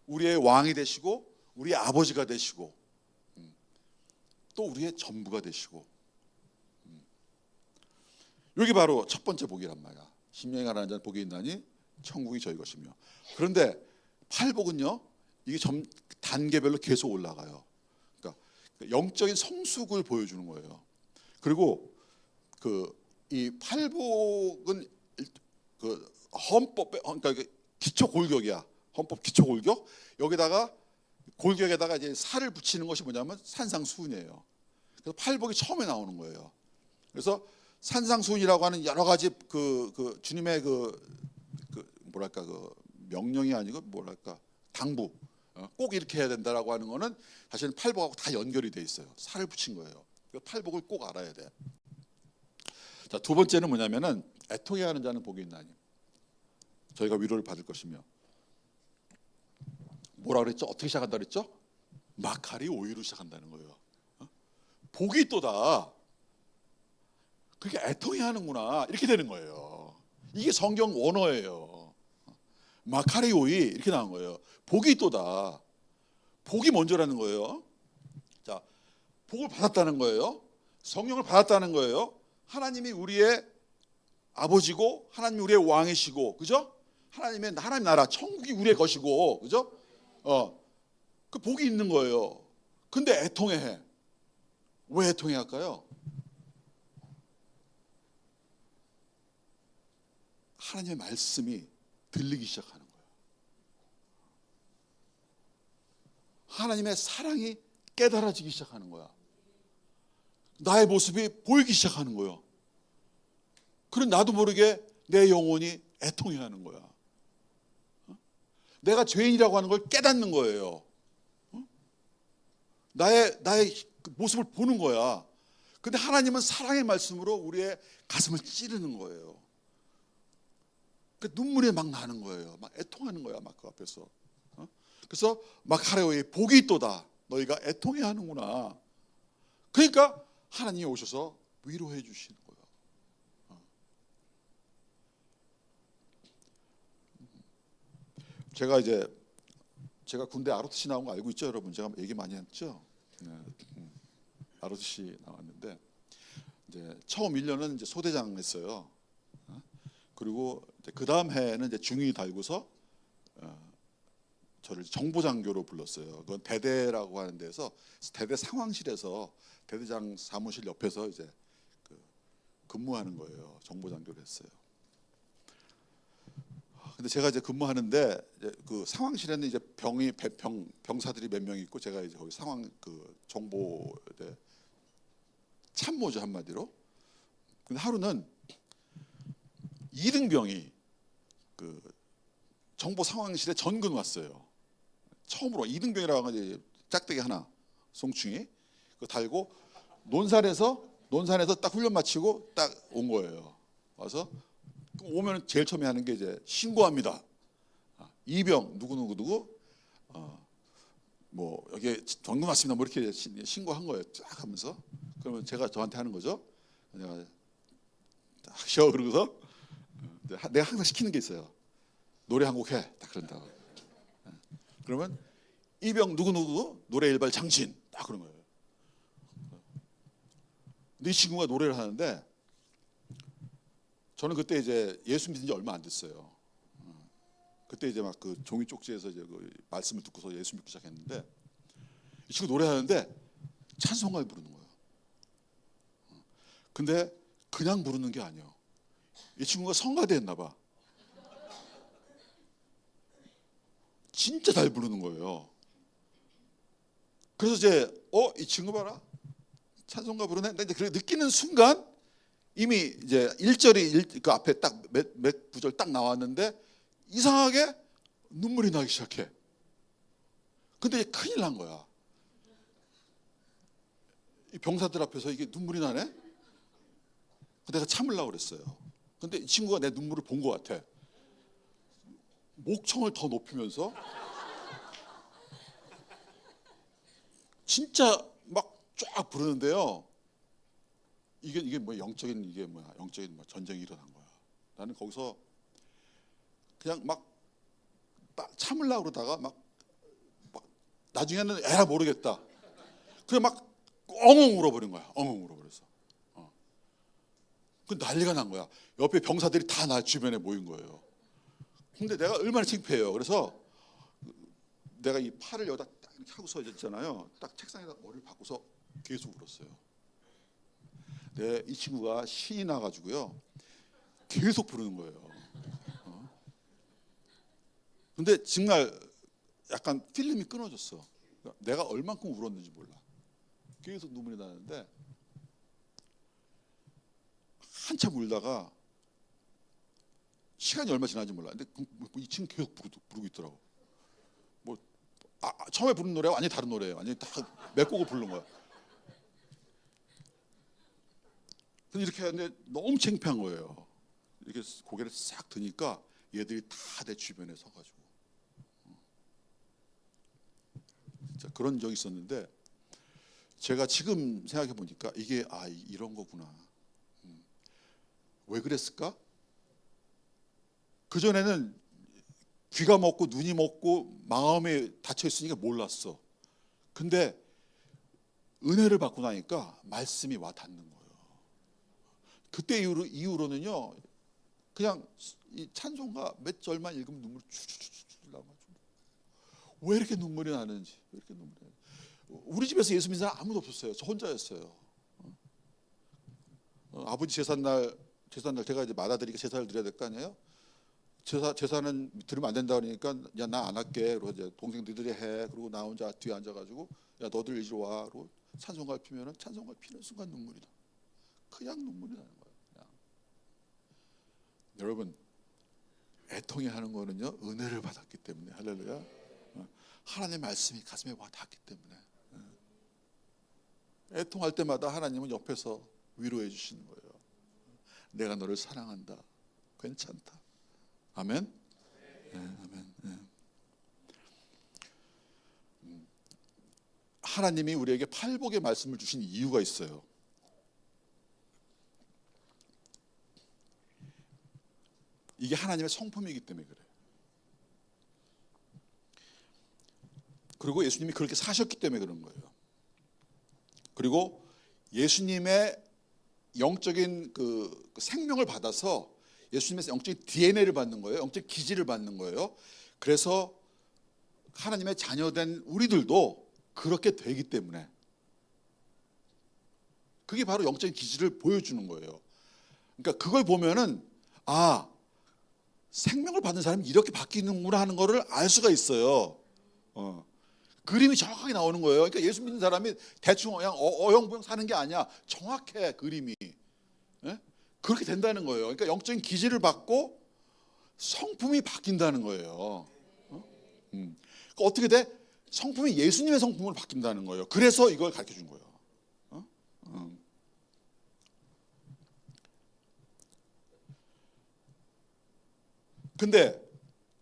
우리의 왕이 되시고 우리의 아버지가 되시고 또 우리의 전부가 되시고. 여기 바로 첫 번째 복이란 말이야. 심령이 가난한 자는 복이 있나니 천국이 저희 것이며. 그런데 팔복은요, 이게 단계별로 계속 올라가요. 그러니까 영적인 성숙을 보여주는 거예요. 그리고 이 팔복은 그 헌법에, 그러니까 기초 골격이야. 헌법 기초 골격. 여기다가 골격에다가 이제 살을 붙이는 것이 뭐냐면 산상수훈이에요. 그래서 팔복이 처음에 나오는 거예요. 그래서 산상수훈이라고 하는 여러 가지 그 주님의 뭐랄까 그 명령이 아니고 뭐랄까 당부, 꼭 이렇게 해야 된다라고 하는 거는 사실은 팔복하고 다 연결이 돼 있어요. 살을 붙인 거예요. 팔복을 꼭 알아야 돼. 자, 두 번째는 뭐냐면은 애통해 하는 자는 복이 있나니 저희가 위로를 받을 것이며. 뭐라 그랬죠? 어떻게 시작한다 그랬죠? 마카리 오이로 시작한다는 거예요. 복이 또다. 그게 애통해 하는구나. 이렇게 되는 거예요. 이게 성경 원어예요. 마카리 오이 이렇게 나온 거예요. 복이 또다. 복이 먼저라는 거예요. 자, 복을 받았다는 거예요. 성령을 받았다는 거예요. 하나님이 우리의 아버지고 하나님이 우리의 왕이시고, 그죠? 하나님 나라 천국이 우리의 것이고, 그죠? 그 복이 있는 거예요. 근데 애통해 해. 왜 애통해 할까요? 하나님의 말씀이 들리기 시작하는 거예요. 하나님의 사랑이 깨달아지기 시작하는 거야. 나의 모습이 보이기 시작하는 거예요. 그럼 나도 모르게 내 영혼이 애통해하는 거야. 내가 죄인이라고 하는 걸 깨닫는 거예요. 나의 모습을 보는 거야. 근데 하나님은 사랑의 말씀으로 우리의 가슴을 찌르는 거예요. 그 눈물이 막 나는 거예요. 막 애통하는 거야, 막 그 앞에서. 그래서 막 하래요. 복이 있도다. 너희가 애통해하는구나. 그러니까 하나님이 오셔서 위로해 주시는 거예요. 제가 군대 ROTC 나온 거 알고 있죠, 여러분? 제가 얘기 많이 했죠. 네. ROTC 나왔는데 이제 처음 1년은 이제 소대장 했어요. 그리고 그 다음 해에는 이제 중위 달고서 저를 정보장교로 불렀어요. 그건 대대라고 하는 데서 대대 상황실에서 대대장 사무실 옆에서 이제 근무하는 거예요. 정보장교를 했어요. 근데 제가 이제 근무하는데 이제 그 상황실에는 이제 병사들이 몇 명 있고 제가 이제 거기 상황 그 정보대 참모죠, 한마디로. 근데 하루는 2등병이 그 정보 상황실에 전근 왔어요. 처음으로 2등병이라고 하는 짝대기 하나, 송충이 그거 달고 논산에서 딱 훈련 마치고 딱 온 거예요. 와서 오면 제일 처음에 하는 게 이제 신고합니다. 이병 누구 뭐 여기 전근 왔습니다. 뭐 이렇게 신고한 거예요. 쫙 하면서 그러면 제가 저한테 하는 거죠. 내가 딱 쉬어 그러고서 내가 항상 시키는 게 있어요. 노래 한 곡 해. 딱 그런다고. 그러면 이병 누구 노래 일발 장신 딱 그런 거예요. 근데 이 친구가 노래를 하는데 저는 그때 이제 예수 믿은 지 얼마 안 됐어요. 그때 이제 막 그 종이 쪽지에서 이제 그 말씀을 듣고서 예수 믿기 시작했는데 이 친구 노래하는데 찬송가를 부르는 거예요. 근데 그냥 부르는 게 아니에요. 이 친구가 성가대 했나 봐. 진짜 잘 부르는 거예요. 그래서 이제 이 친구 봐라. 찬송가 부르네. 근데 이제 느끼는 순간 이미 이제 1절이 그 앞에 딱 몇 구절 딱 나왔는데 이상하게 눈물이 나기 시작해. 근데 이제 큰일 난 거야. 이 병사들 앞에서 이게 눈물이 나네? 내가 참으려고 그랬어요. 근데 이 친구가 내 눈물을 본 것 같아. 목청을 더 높이면서 진짜 막 쫙 부르는데요. 이게 뭐 영적인 전쟁이 일어난 거야. 나는 거기서 그냥 막 참으려고 그러다가 막 나중에는 에라 모르겠다. 그래 막 엉엉 울어버린 거야. 엉엉 울어버렸어. 그 난리가 난 거야. 옆에 병사들이 다 나 주변에 모인 거예요. 근데 내가 얼마나 창피해요. 그래서 내가 이 팔을 여기다 딱 이렇게 하고 서 있잖아요. 딱 책상에다 머리를 박고서 계속 울었어요. 이 친구가 신이 나가지고요. 계속 부르는 거예요. 근데 정말 약간 필름이 끊어졌어. 내가 얼만큼 울었는지 몰라. 계속 눈물이 나는데 한참 울다가 시간이 얼마 지나는지 몰라. 근데 이 친구 계속 부르고 있더라고. 뭐 처음에 부른 노래가 완전히 다른 노래예요. 완전히 다 몇 곡을 부른 거야. 근데 이렇게 하는데 너무 창피한 거예요. 이렇게 고개를 싹 드니까 얘들이 다 내 주변에 서가지고 진짜 그런 적이 있었는데 제가 지금 생각해 보니까 이게 이런 거구나. 왜 그랬을까? 그 전에는 귀가 먹고 눈이 먹고 마음에 닫혀 있으니까 몰랐어. 근데 은혜를 받고 나니까 말씀이 와 닿는 거예요. 그때 이후로는요, 그냥 이 찬송가 몇 절만 읽으면 눈물이 추추추추 나가지고 왜 이렇게 눈물이 나는지, 왜 이렇게 눈물이 나는지. 우리 집에서 예수 믿는 사람 아무도 없었어요. 저 혼자였어요. 아버지 제삿날 제가 이제 맏아들이니까 제사를 드려야 될 거 아니에요. 제사는 드리면 안 된다 그러니까 야 나 안 할게. 그리고 이제 동생들이 해. 그리고 나 혼자 뒤에 앉아가지고 야 너들 이리 와. 그리고 찬송가 피면은 찬송가 피는 순간 눈물이 나. 그냥 눈물이 나는 거예요. 그냥. 여러분 애통해 하는 거는요 은혜를 받았기 때문에 할렐루야. 하나님의 말씀이 가슴에 와 닿았기 때문에 애통할 때마다 하나님은 옆에서 위로해 주시는 거예요. 내가 너를 사랑한다. 괜찮다. 아멘. 네, 아멘. 네. 하나님이 우리에게 팔복의 말씀을 주신 이유가 있어요. 이게 하나님의 성품이기 때문에 그래요. 그리고 예수님이 그렇게 사셨기 때문에 그런 거예요. 그리고 예수님의 영적인 그 생명을 받아서 예수님의 영적인 DNA를 받는 거예요. 영적인 기질을 받는 거예요. 그래서 하나님의 자녀된 우리들도 그렇게 되기 때문에 그게 바로 영적인 기질을 보여주는 거예요. 그러니까 그걸 보면은 아 생명을 받는 사람이 이렇게 바뀌는구나 하는 거를 알 수가 있어요. 그림이 정확하게 나오는 거예요. 그러니까 예수 믿는 사람이 대충 그냥 어영부영 사는 게 아니야. 정확해 그림이. 예? 그렇게 된다는 거예요. 그러니까 영적인 기질을 받고 성품이 바뀐다는 거예요. 그러니까 어떻게 돼? 성품이 예수님의 성품으로 바뀐다는 거예요. 그래서 이걸 가르쳐 준 거예요. 근데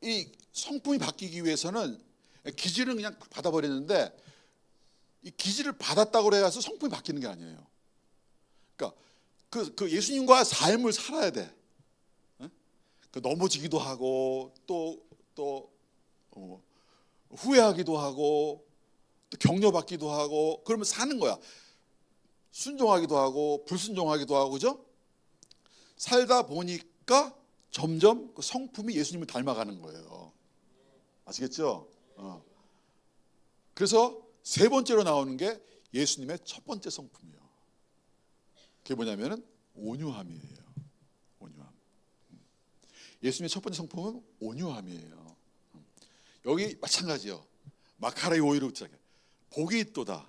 이 성품이 바뀌기 위해서는 기질은 그냥 받아버리는데 이 기질을 받았다고 해서 성품이 바뀌는 게 아니에요. 그러니까 그 예수님과 삶을 살아야 돼. 넘어지기도 하고 또 후회하기도 하고 또 격려받기도 하고 그러면 사는 거야. 순종하기도 하고 불순종하기도 하고 그죠? 살다 보니까 점점 그 성품이 예수님을 닮아가는 거예요. 아시겠죠? 그래서 세 번째로 나오는 게 예수님의 첫 번째 성품이에요. 그게 뭐냐면은 온유함이에요. 온유함. 예수님의 첫 번째 성품은 온유함이에요. 여기 마찬가지요. 마카라이 오이로 시작해. 복이 있도다.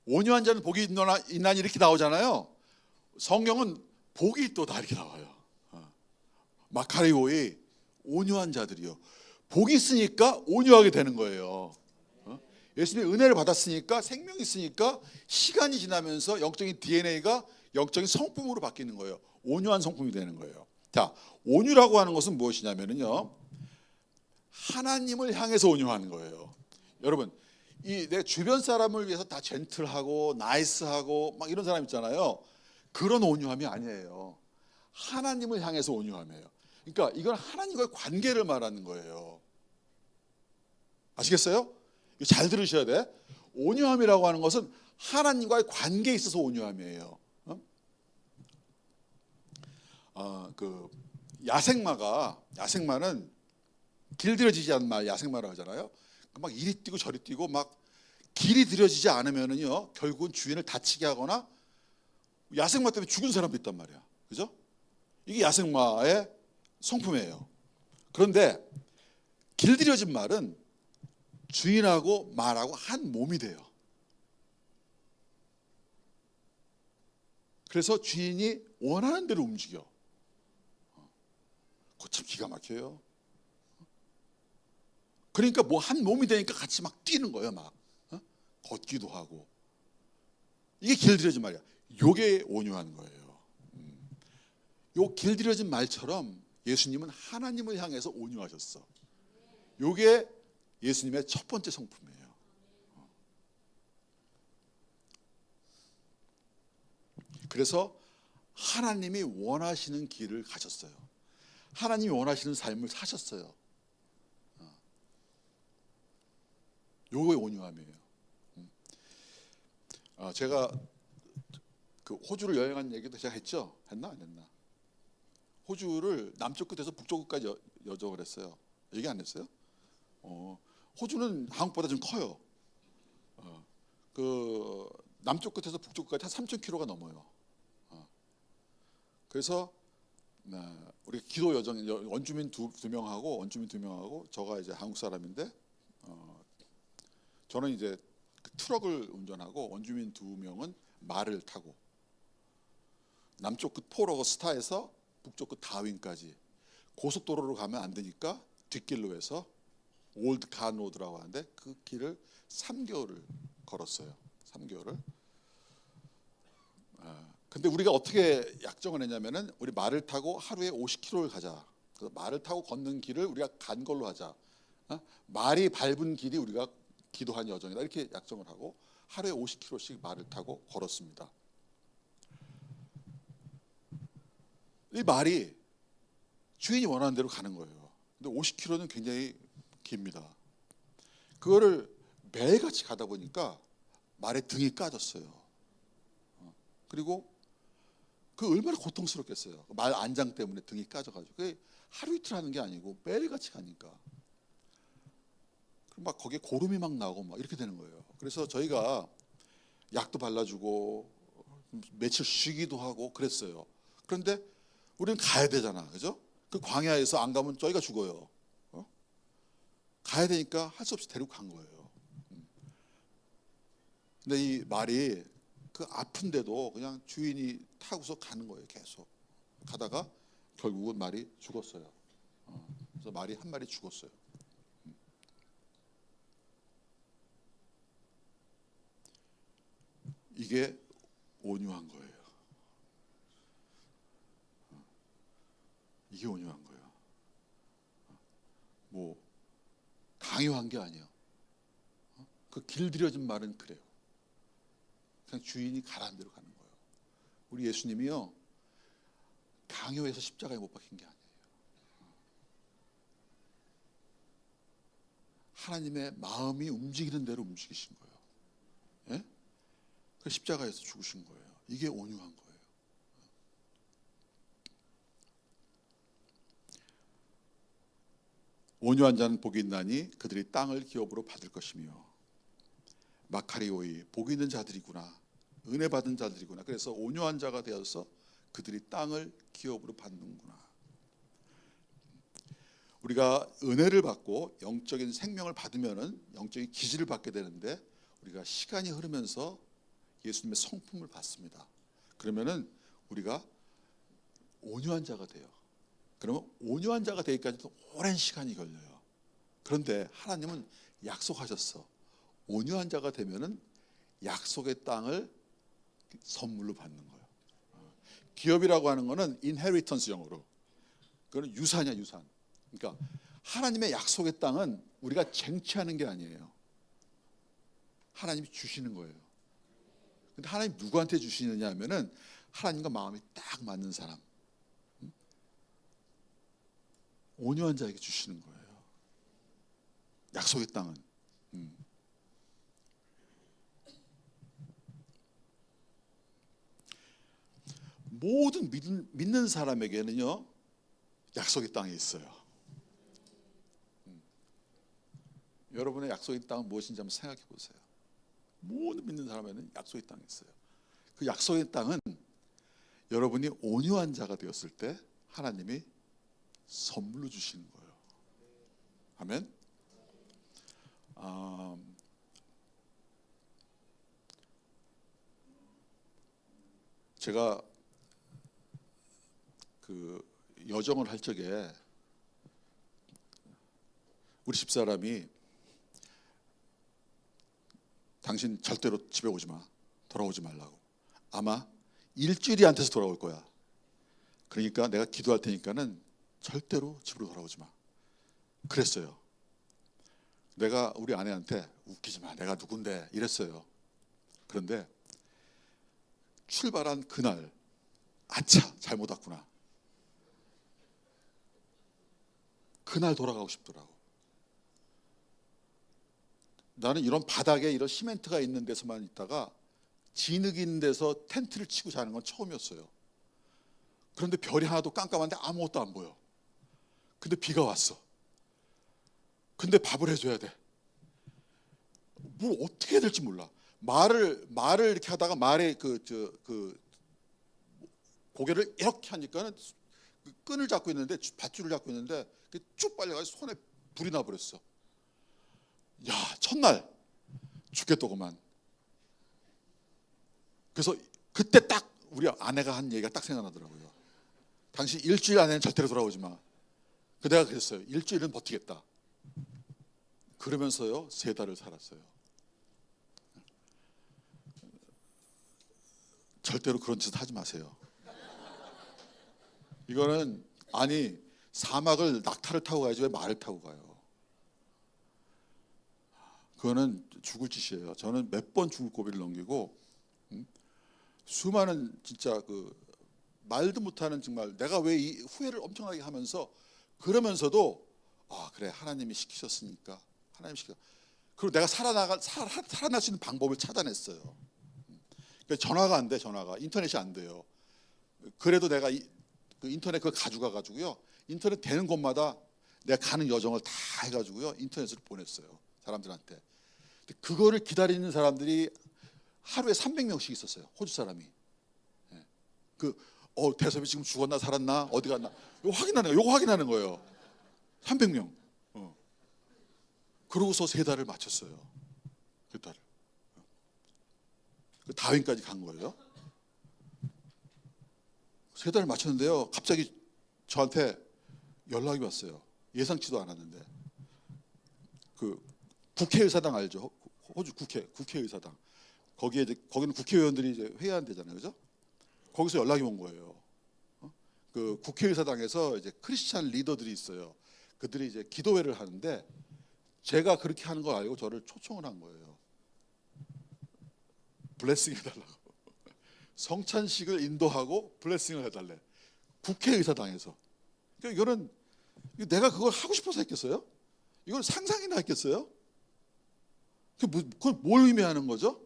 온유한 자는 복이 있나니 이렇게 나오잖아요. 성경은 복이 있도다 이렇게 나와요. 마카라이 오이 온유한 자들이요. 복이 있으니까 온유하게 되는 거예요. 예수님의 은혜를 받았으니까 생명이 있으니까 시간이 지나면서 영적인 DNA가 영적인 성품으로 바뀌는 거예요. 온유한 성품이 되는 거예요. 자, 온유라고 하는 것은 무엇이냐면요. 하나님을 향해서 온유하는 거예요. 여러분, 이 내 주변 사람을 위해서 다 젠틀하고 나이스하고 막 이런 사람 있잖아요. 그런 온유함이 아니에요. 하나님을 향해서 온유함이에요. 그러니까 이건 하나님과의 관계를 말하는 거예요. 아시겠어요? 이거 잘 들으셔야 돼. 온유함이라고 하는 것은 하나님과의 관계에 있어서 온유함이에요. 그 야생마는 길들여지지 않는 말 야생마라고 하잖아요. 막 이리 뛰고 저리 뛰고 막 길이 들여지지 않으면은요 결국은 주인을 다치게 하거나 야생마 때문에 죽은 사람도 있단 말이야. 그죠? 이게 야생마의 성품이에요. 그런데 길들여진 말은 주인하고 말하고 한 몸이 돼요. 그래서 주인이 원하는 대로 움직여. 그거 참 기가 막혀요. 그러니까 뭐 한 몸이 되니까 같이 막 뛰는 거예요. 막 걷기도 하고. 이게 길들여진 말이야. 요게 온유한 거예요. 요 길들여진 말처럼 예수님은 하나님을 향해서 온유하셨어. 요게 예수님의 첫 번째 성품이에요. 그래서 하나님이 원하시는 길을 가셨어요. 하나님이 원하시는 삶을 사셨어요. 요거의 온유함이에요. 제가 그 호주를 여행한 얘기도 제가 했죠? 했나 안 했나? 호주를 남쪽 끝에서 북쪽 끝까지 여정을 했어요. 얘기 안 했어요? 호주는 한국보다 좀 커요. 그 남쪽 끝에서 북쪽 끝까지 한 3,000km가 넘어요. 그래서 우리 기도 여정 원주민 두 명하고 저가 이제 한국 사람인데 저는 이제 그 트럭을 운전하고 원주민 2명은 말을 타고 남쪽 끝 포로스타에서 북쪽 끝 다윈까지 고속도로로 가면 안 되니까 뒷길로 해서 올드 간 로드라고 하는데 그 길을 3개월을 걸었어요. 3개월을. 근데 우리가 어떻게 약정을 했냐면은 우리 말을 타고 하루에 50km를 가자. 그래서 말을 타고 걷는 길을 우리가 간 걸로 하자. 말이 밟은 길이 우리가 기도한 여정이다. 이렇게 약정을 하고 하루에 50km씩 말을 타고 걸었습니다. 이 말이 주인이 원하는 대로 가는 거예요. 근데 50km는 굉장히 깁니다. 그거를 매일같이 가다 보니까 말의 등이 까졌어요. 그리고 그 얼마나 고통스럽겠어요. 말 안장 때문에 등이 까져가지고 그게 하루 이틀 하는 게 아니고 매일같이 가니까 막 거기에 고름이 막 나고 막 이렇게 되는 거예요. 그래서 저희가 약도 발라주고 며칠 쉬기도 하고 그랬어요. 그런데 우리는 가야 되잖아, 그죠? 그 광야에서 안 가면 저희가 죽어요. 가야 되니까 할 수 없이 데리고 간 거예요. 근데 이 말이 그 아픈데도 그냥 주인이 타고서 가는 거예요. 계속 가다가 결국은 말이 죽었어요. 그래서 말이 한 마리 죽었어요. 이게 온유한 거예요. 이게 온유한 거예요. 뭐 강요한 게 아니에요. 그 길들여진 말은 그래요. 그냥 주인이 가라는 대로 가는 거예요. 우리 예수님이요 강요해서 십자가에 못 박힌 게 아니에요. 하나님의 마음이 움직이는 대로 움직이신 거예요. 예? 그 십자가에서 죽으신 거예요. 이게 온유한 거예요. 온유한 자는 복이 있나니 그들이 땅을 기업으로 받을 것이며 마카리오이 복이 있는 자들이구나 은혜 받은 자들이구나. 그래서 온유한 자가 되어서 그들이 땅을 기업으로 받는구나. 우리가 은혜를 받고 영적인 생명을 받으면은 영적인 기질을 받게 되는데 우리가 시간이 흐르면서 예수님의 성품을 받습니다. 그러면은 우리가 온유한 자가 돼요. 그러면 온유한 자가 되기까지도 오랜 시간이 걸려요. 그런데 하나님은 약속하셨어. 온유한 자가 되면은 약속의 땅을 선물로 받는 거예요. 기업이라고 하는 거는 인헤리턴스 영어로. 그거는 유산이야, 유산. 그러니까 하나님의 약속의 땅은 우리가 쟁취하는 게 아니에요. 하나님이 주시는 거예요. 근데 하나님 누구한테 주시느냐 하면은 하나님과 마음이 딱 맞는 사람. 온유한 자에게 주시는 거예요. 약속의 땅은. 모든 믿는 사람에게는요 약속의 땅이 있어요. 여러분의 약속의 땅은 무엇인지 한번 생각해 보세요. 모든 믿는 사람에는 약속의 땅이 있어요. 그 약속의 땅은 여러분이 온유한 자가 되었을 때 하나님이 선물로 주시는 거예요. 아멘. 제가 그 여정을 할 적에 우리 집사람이 당신 절대로 집에 오지 마. 돌아오지 말라고. 아마 일주일이 안 돼서 돌아올 거야. 그러니까 내가 기도할 테니까는 절대로 집으로 돌아오지 마. 그랬어요. 내가 우리 아내한테 웃기지 마. 내가 누군데 이랬어요. 그런데 출발한 그날 아차 잘못 왔구나. 그날 돌아가고 싶더라고. 나는 이런 바닥에 이런 시멘트가 있는 데서만 있다가 진흙 있는 데서 텐트를 치고 자는 건 처음이었어요. 그런데 별이 하나도 깜깜한데 아무것도 안 보여. 근데 비가 왔어. 근데 밥을 해줘야 돼. 뭘 어떻게 해야 될지 몰라. 말을 이렇게 하다가 말의 그 고개를 이렇게 하니까는 그 끈을 잡고 있는데, 밧줄을 잡고 있는데 쭉 빨려가지고 손에 불이 나버렸어. 야, 첫날 죽겠더구만. 그래서 그때 딱 우리 아내가 한 얘기가 딱 생각나더라고요. 당신 일주일 안에는 절대로 돌아오지 마. 그 내가 그랬어요. 일주일은 버티겠다. 그러면서요 3달을 살았어요. 절대로 그런 짓 하지 마세요. 이거는 아니 사막을 낙타를 타고 가야지 왜 말을 타고 가요? 그거는 죽을 짓이에요. 저는 몇 번 죽을 고비를 넘기고 수많은 진짜 그 말도 못하는 정말 내가 왜 이 후회를 엄청나게 하면서 그러면서도 아 그래 하나님이 시키셨으니까 하나님 시켜. 그리고 내가 살아날 수 있는 방법을 찾아냈어요. 그러니까 전화가 안 돼, 전화가 인터넷이 안 돼요. 그래도 내가 그 인터넷 그걸 가져가 가지고요. 인터넷 되는 곳마다 내가 가는 여정을 다 해가지고요 인터넷을 보냈어요 사람들한테. 근데 그거를 기다리는 사람들이 하루에 300명씩 있었어요. 호주 사람이. 대섭이 지금 죽었나 살았나 어디 갔나 요거 확인하는 거예요. 300명. 그러고서 3달을 마쳤어요. 그 달을. 그 다윈까지 간 거예요. 3달을 마쳤는데요. 갑자기 저한테 연락이 왔어요. 예상치도 않았는데. 그 국회의사당 알죠? 호주 국회의사당. 거기는 국회의원들이 이제 회의하는 데잖아요, 그죠? 거기서 연락이 온 거예요. 그 국회의사당에서 이제 크리스찬 리더들이 있어요. 그들이 이제 기도회를 하는데 제가 그렇게 하는 걸 알고 저를 초청을 한 거예요. 블레싱 해달라고. 성찬식을 인도하고 블레싱을 해달래. 국회의사당에서. 그러니까 이거는 내가 그걸 하고 싶어서 했겠어요? 이건 상상이나 했겠어요? 그걸 뭘 의미하는 거죠?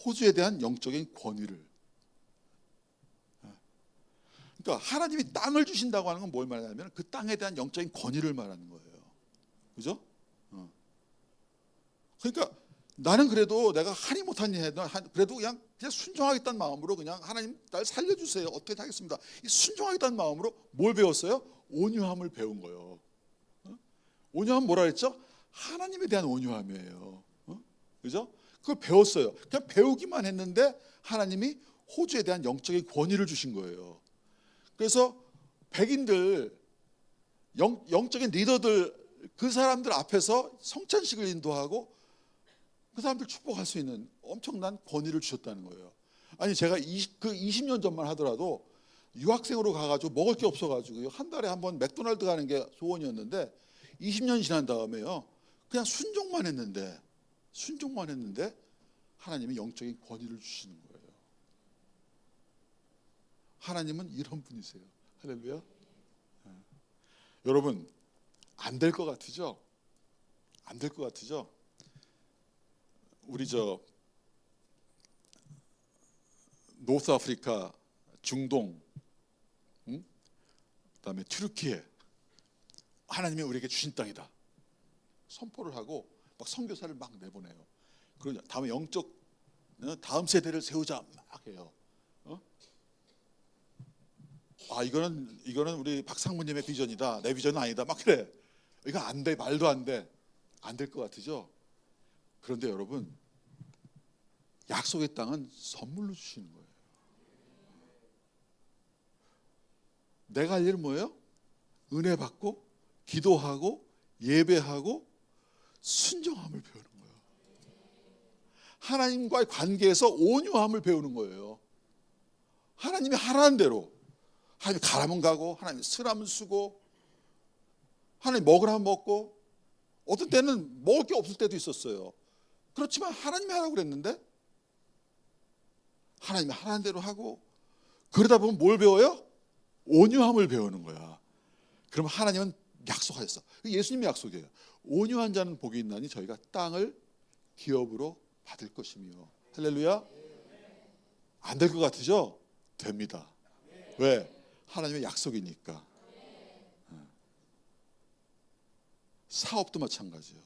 호주에 대한 영적인 권위를. 그러니까 하나님이 땅을 주신다고 하는 건 뭘 말하냐면 그 땅에 대한 영적인 권위를 말하는 거예요. 그죠? 그러니까 나는 그래도 내가 하니 못하니 해도 그래도 그냥 순종하겠다는 마음으로 그냥 하나님 날 살려주세요. 어떻게 하겠습니다. 이 순종하겠다는 마음으로 뭘 배웠어요? 온유함을 배운 거예요. 온유함 뭐라 그랬죠? 하나님에 대한 온유함이에요. 그죠? 그걸 배웠어요. 그냥 배우기만 했는데 하나님이 호주에 대한 영적인 권위를 주신 거예요. 그래서 백인들 영적인 리더들 그 사람들 앞에서 성찬식을 인도하고 그 사람들 축복할 수 있는 엄청난 권위를 주셨다는 거예요. 아니 제가 20년 전만 하더라도 유학생으로 가가지고 먹을 게 없어가지고 한 달에 한 번 맥도날드 가는 게 소원이었는데 20년 지난 다음에요 그냥 순종만 했는데 하나님이 영적인 권위를 주시는 거예요. 하나님은 이런 분이세요. 할렐루야. 여러분 안 될 것 같으죠? 안 될 것 같으죠? 우리 노스 아프리카, 중동, 그다음에 튀르키예 하나님이 우리에게 주신 땅이다. 선포를 하고 막 선교사를 막 내보내요. 그러냐 다음에 다음 세대를 세우자 막 해요. 이거는 우리 박상무님의 비전이다. 내 비전은 아니다. 막 그래. 이거 안 돼. 말도 안 돼. 안 될 것 같으죠? 그런데 여러분 약속의 땅은 선물로 주시는 거예요. 내가 할 일은 뭐예요? 은혜 받고 기도하고 예배하고 순종함을 배우는 거예요. 하나님과의 관계에서 온유함을 배우는 거예요. 하나님이 하라는 대로 하나님 가라면 가고 하나님 쓰라면 쓰고 하나님 먹으라면 먹고 어떤 때는 먹을 게 없을 때도 있었어요. 그렇지만 하나님이 하라고 그랬는데 하나님이 하라는 대로 하고 그러다 보면 뭘 배워요? 온유함을 배우는 거야. 그럼 하나님은 약속하셨어. 예수님의 약속이에요. 온유한 자는 복이 있나니 저희가 땅을 기업으로 받을 것이며. 할렐루야. 안 될 것 같으죠? 됩니다. 왜? 하나님의 약속이니까. 사업도 마찬가지예요.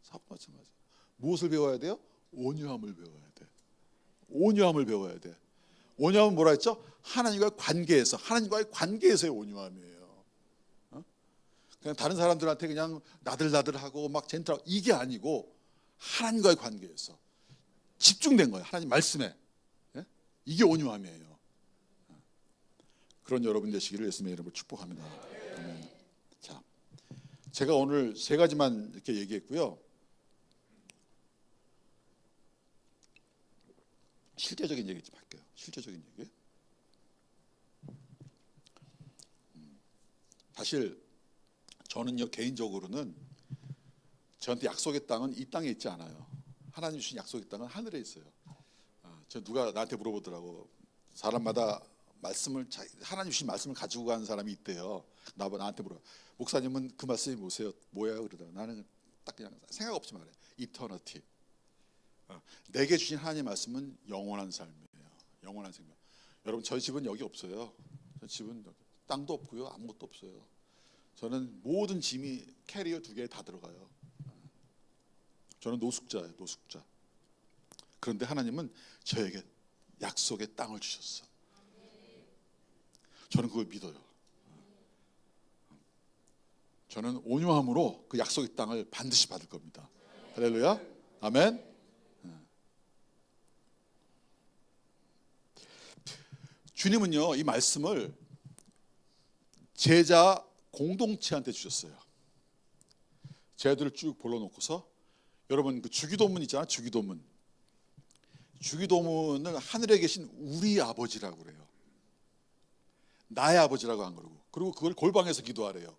사업도 마찬가지예요. 무엇을 배워야 돼요? 온유함을 배워야 돼. 온유함을 배워야 돼. 온유함은 뭐라 했죠? 하나님과의 관계에서의 온유함이에요. 그냥 다른 사람들한테 그냥 나들나들하고 막 젠틀하고 이게 아니고 하나님과의 관계에서 집중된 거예요. 하나님 말씀에. 이게 온유함이에요. 그런 여러분 되시기를 예수님의 이름으로 축복합니다. 아멘. 자, 제가 오늘 세 가지만 이렇게 얘기했고요. 실제적인 얘기 좀 할게요. 실제적인 얘기. 사실 저는요 개인적으로는 저한테 약속의 땅은 이 땅에 있지 않아요. 하나님 주신 약속의 땅은 하늘에 있어요. 저 누가 나한테 물어보더라고. 사람마다 하나님 주신 말씀을 가지고 가는 사람이 있대요. 나한테 물어. 목사님은 그 말씀이 뭐야? 그러다가 나는 딱 그냥 생각 없이 말해. 이터너티. 내게 주신 하나님의 말씀은 영원한 삶이에요. 영원한 생명. 여러분 저희 집은 여기 없어요. 저희 집은 땅도 없고요. 아무것도 없어요. 저는 모든 짐이 캐리어 2개에 다 들어가요. 저는 노숙자예요. 노숙자. 그런데 하나님은 저에게 약속의 땅을 주셨어. 저는 그걸 믿어요. 저는 온유함으로 그 약속의 땅을 반드시 받을 겁니다. 할렐루야. 아멘. 주님은요 이 말씀을 제자 공동체한테 주셨어요. 제자들을 쭉 불러놓고서 여러분 그 주기도문 있잖아요. 주기도문을 하늘에 계신 우리 아버지라고 그래요. 나의 아버지라고 안 그러고. 그리고 그걸 골방에서 기도하래요.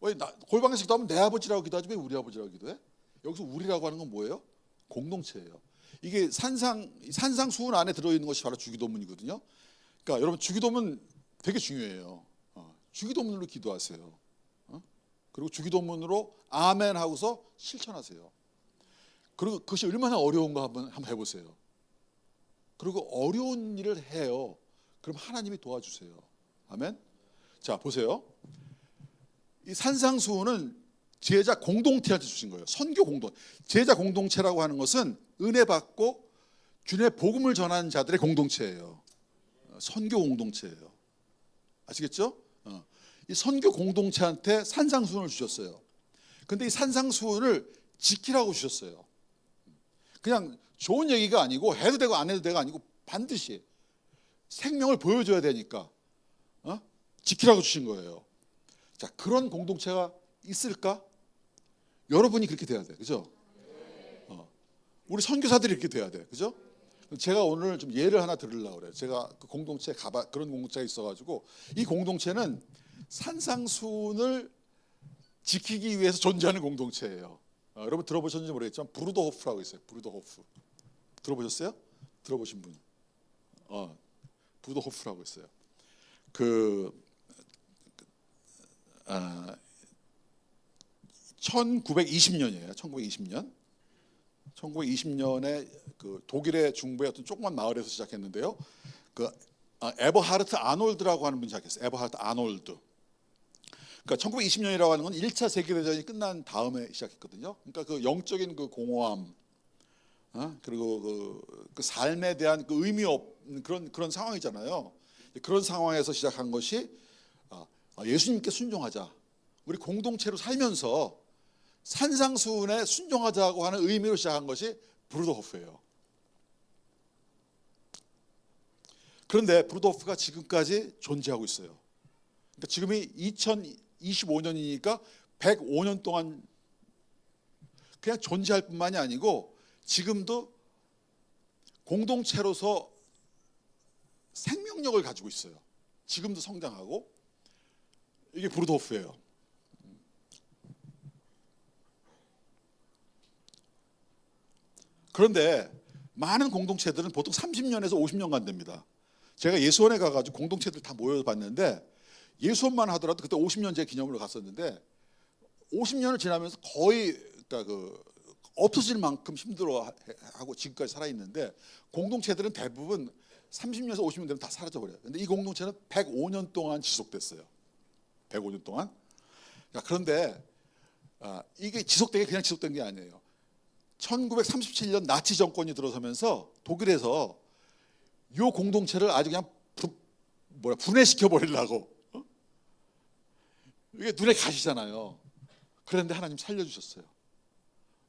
왜 골방에서 기도하면 내 아버지라고 기도하지 왜 우리 아버지라고 기도해? 여기서 우리라고 하는 건 뭐예요? 공동체예요. 이게 산상수훈 안에 들어있는 것이 바로 주기도문이거든요. 그러니까 여러분 주기도문 되게 중요해요. 주기도문으로 기도하세요. 그리고 주기도문으로 아멘 하고서 실천하세요. 그리고 그것이 얼마나 어려운가 한번 해보세요. 그리고 어려운 일을 해요. 그럼 하나님이 도와주세요. 아멘. 자 보세요. 이 산상수훈은 제자 공동체한테 주신 거예요. 선교 공동. 제자 공동체라고 하는 것은 은혜 받고 주님의 복음을 전하는 자들의 공동체예요. 선교 공동체예요. 아시겠죠? 이 선교 공동체한테 산상수훈을 주셨어요. 근데 이 산상수훈을 지키라고 주셨어요. 그냥 좋은 얘기가 아니고 해도 되고 안 해도 되고 아니고 반드시 생명을 보여줘야 되니까 지키라고 주신 거예요. 자, 그런 공동체가 있을까? 여러분이 그렇게 돼야 돼. 그죠? 우리 선교사들이 이렇게 돼야 돼. 그죠? 제가 오늘 좀 예를 하나 들으려고 그래요. 제가 그 공동체에 그런 공동체가 있어가지고 이 공동체는 산상수훈을 지키기 위해서 존재하는 공동체예요. 여러분 들어보셨는지 모르겠지만 브루더호프라고 있어요. 브루더호프 들어보셨어요? 들어보신 분? 브루더호프라고 있어요. 1920년이에요. 1920년. 1920년에 그 독일의 중부의 어떤 조그만 마을에서 시작했는데요. 그 에버하르트 아놀드라고 하는 분이 시작했어요. 에버하르트 아놀드. 그러니까 1920년이라고 하는 건 1차 세계대전이 끝난 다음에 시작했거든요. 그러니까 그 영적인 그 공허함, 그리고 그 삶에 대한 그 의미 없는 그런 상황이잖아요. 그런 상황에서 시작한 것이 예수님께 순종하자. 우리 공동체로 살면서 산상수훈에 순종하자고 하는 의미로 시작한 것이 브루더호프예요. 그런데 브루더호프가 지금까지 존재하고 있어요. 그러니까 지금이 2025년이니까 105년 동안 그냥 존재할 뿐만이 아니고 지금도 공동체로서 생명력을 가지고 있어요. 지금도 성장하고. 이게 브루더호프예요. 그런데 많은 공동체들은 보통 30년에서 50년간 됩니다. 제가 예수원에 가가지고 공동체들 다 모여봤는데 예수원만 하더라도 그때 50년째 기념으로 갔었는데 50년을 지나면서 거의 그러니까 없어질 만큼 힘들어하고 지금까지 살아있는데 공동체들은 대부분 30년에서 50년 되면 다 사라져버려요. 근데 이 공동체는 105년 동안 지속됐어요. 105년 동안. 그런데 이게 지속되게 그냥 지속된 게 아니에요. 1937년 나치 정권이 들어서면서 독일에서 이 공동체를 아주 그냥 분해시켜 버리려고, 이게 눈에 가시잖아요. 그런데 하나님 살려주셨어요.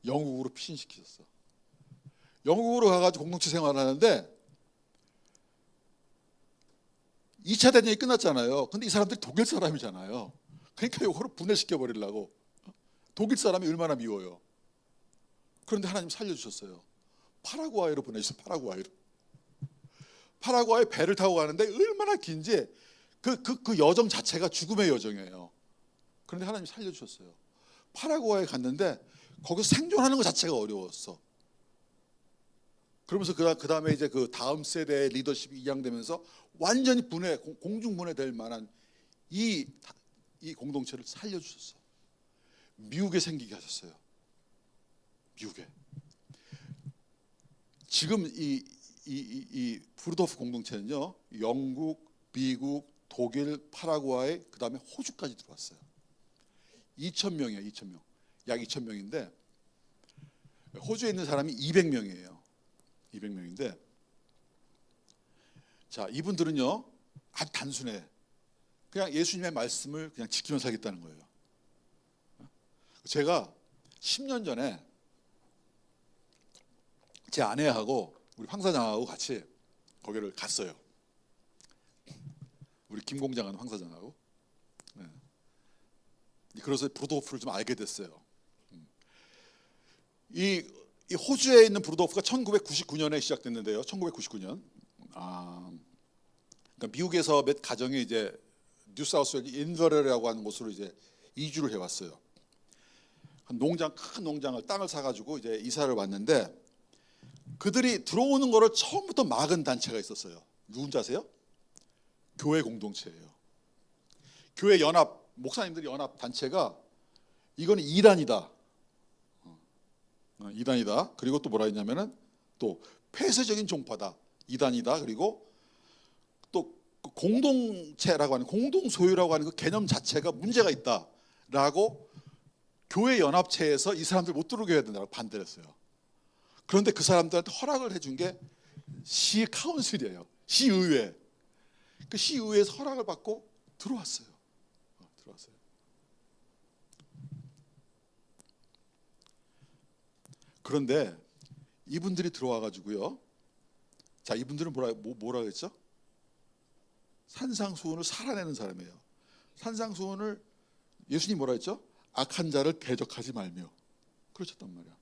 영국으로 피신시키셨어. 영국으로 가가지고 공동체 생활을 하는데 2차 대전이 끝났잖아요. 근데 이 사람들이 독일 사람이잖아요. 그러니까 이거를 분해시켜 버리려고. 독일 사람이 얼마나 미워요. 그런데 하나님 살려주셨어요. 파라과이로 보내주셨어요. 파라과이 배를 타고 가는데 얼마나 긴지 그 여정 자체가 죽음의 여정이에요. 그런데 하나님 살려주셨어요. 파라과이에 갔는데 거기서 생존하는 것 자체가 어려웠어. 그러면서 그 다음에 이제 그 다음 세대의 리더십이 이양되면서 완전히 공중 분해될 만한 이 공동체를 살려주셨어. 미국에 생기게 하셨어요. 미국에. 지금 이 브루도프 공동체는요, 영국, 미국, 독일, 파라과이, 그 다음에 호주까지 들어왔어요. 2,000명이에요. 2,000명. 약 2,000명인데 호주에 있는 사람이 200명이에요. 200명인데, 자, 이분들은요 아주 단순해. 그냥 예수님의 말씀을 그냥 지키면서 살겠다는 거예요. 제가 10년 전에 제 아내하고 우리 황사장하고 같이 거기를 갔어요. 우리 김 공장하는 황사장하고. 네. 그래서 브루도프를 좀 알게 됐어요. 이 호주에 있는 브루도프가 1999년에 시작됐는데요. 1999년. 그러니까 미국에서 몇 가정이 이제 뉴사우스웨일즈 인버레라고 하는 곳으로 이제 이주를 해왔어요. 큰 농장을 땅을 사가지고 이제 이사를 왔는데, 그들이 들어오는 거를 처음부터 막은 단체가 있었어요. 누군지 아세요? 교회 공동체예요. 교회 연합, 목사님들이 연합 단체가 이거는 이단이다. 이단이다. 그리고 또 뭐라 했냐면은 또 폐쇄적인 종파다. 이단이다. 그리고 또 공동체라고 하는, 공동소유라고 하는 그 개념 자체가 문제가 있다라고 교회 연합체에서 이 사람들 못 들어오게 해야 된다고 반대를 했어요. 그런데 그 사람들한테 허락을 해준 게 시 카운슬이에요. 시의회. 그 시의회에서 허락을 받고 들어왔어요. 그런데 이분들이 들어와 가지고요. 자, 이분들은 뭐라 그랬죠? 산상수훈을 살아내는 사람이에요. 산상수훈을 예수님 뭐라 했죠? 악한 자를 대적하지 말며. 그러셨단 말이야.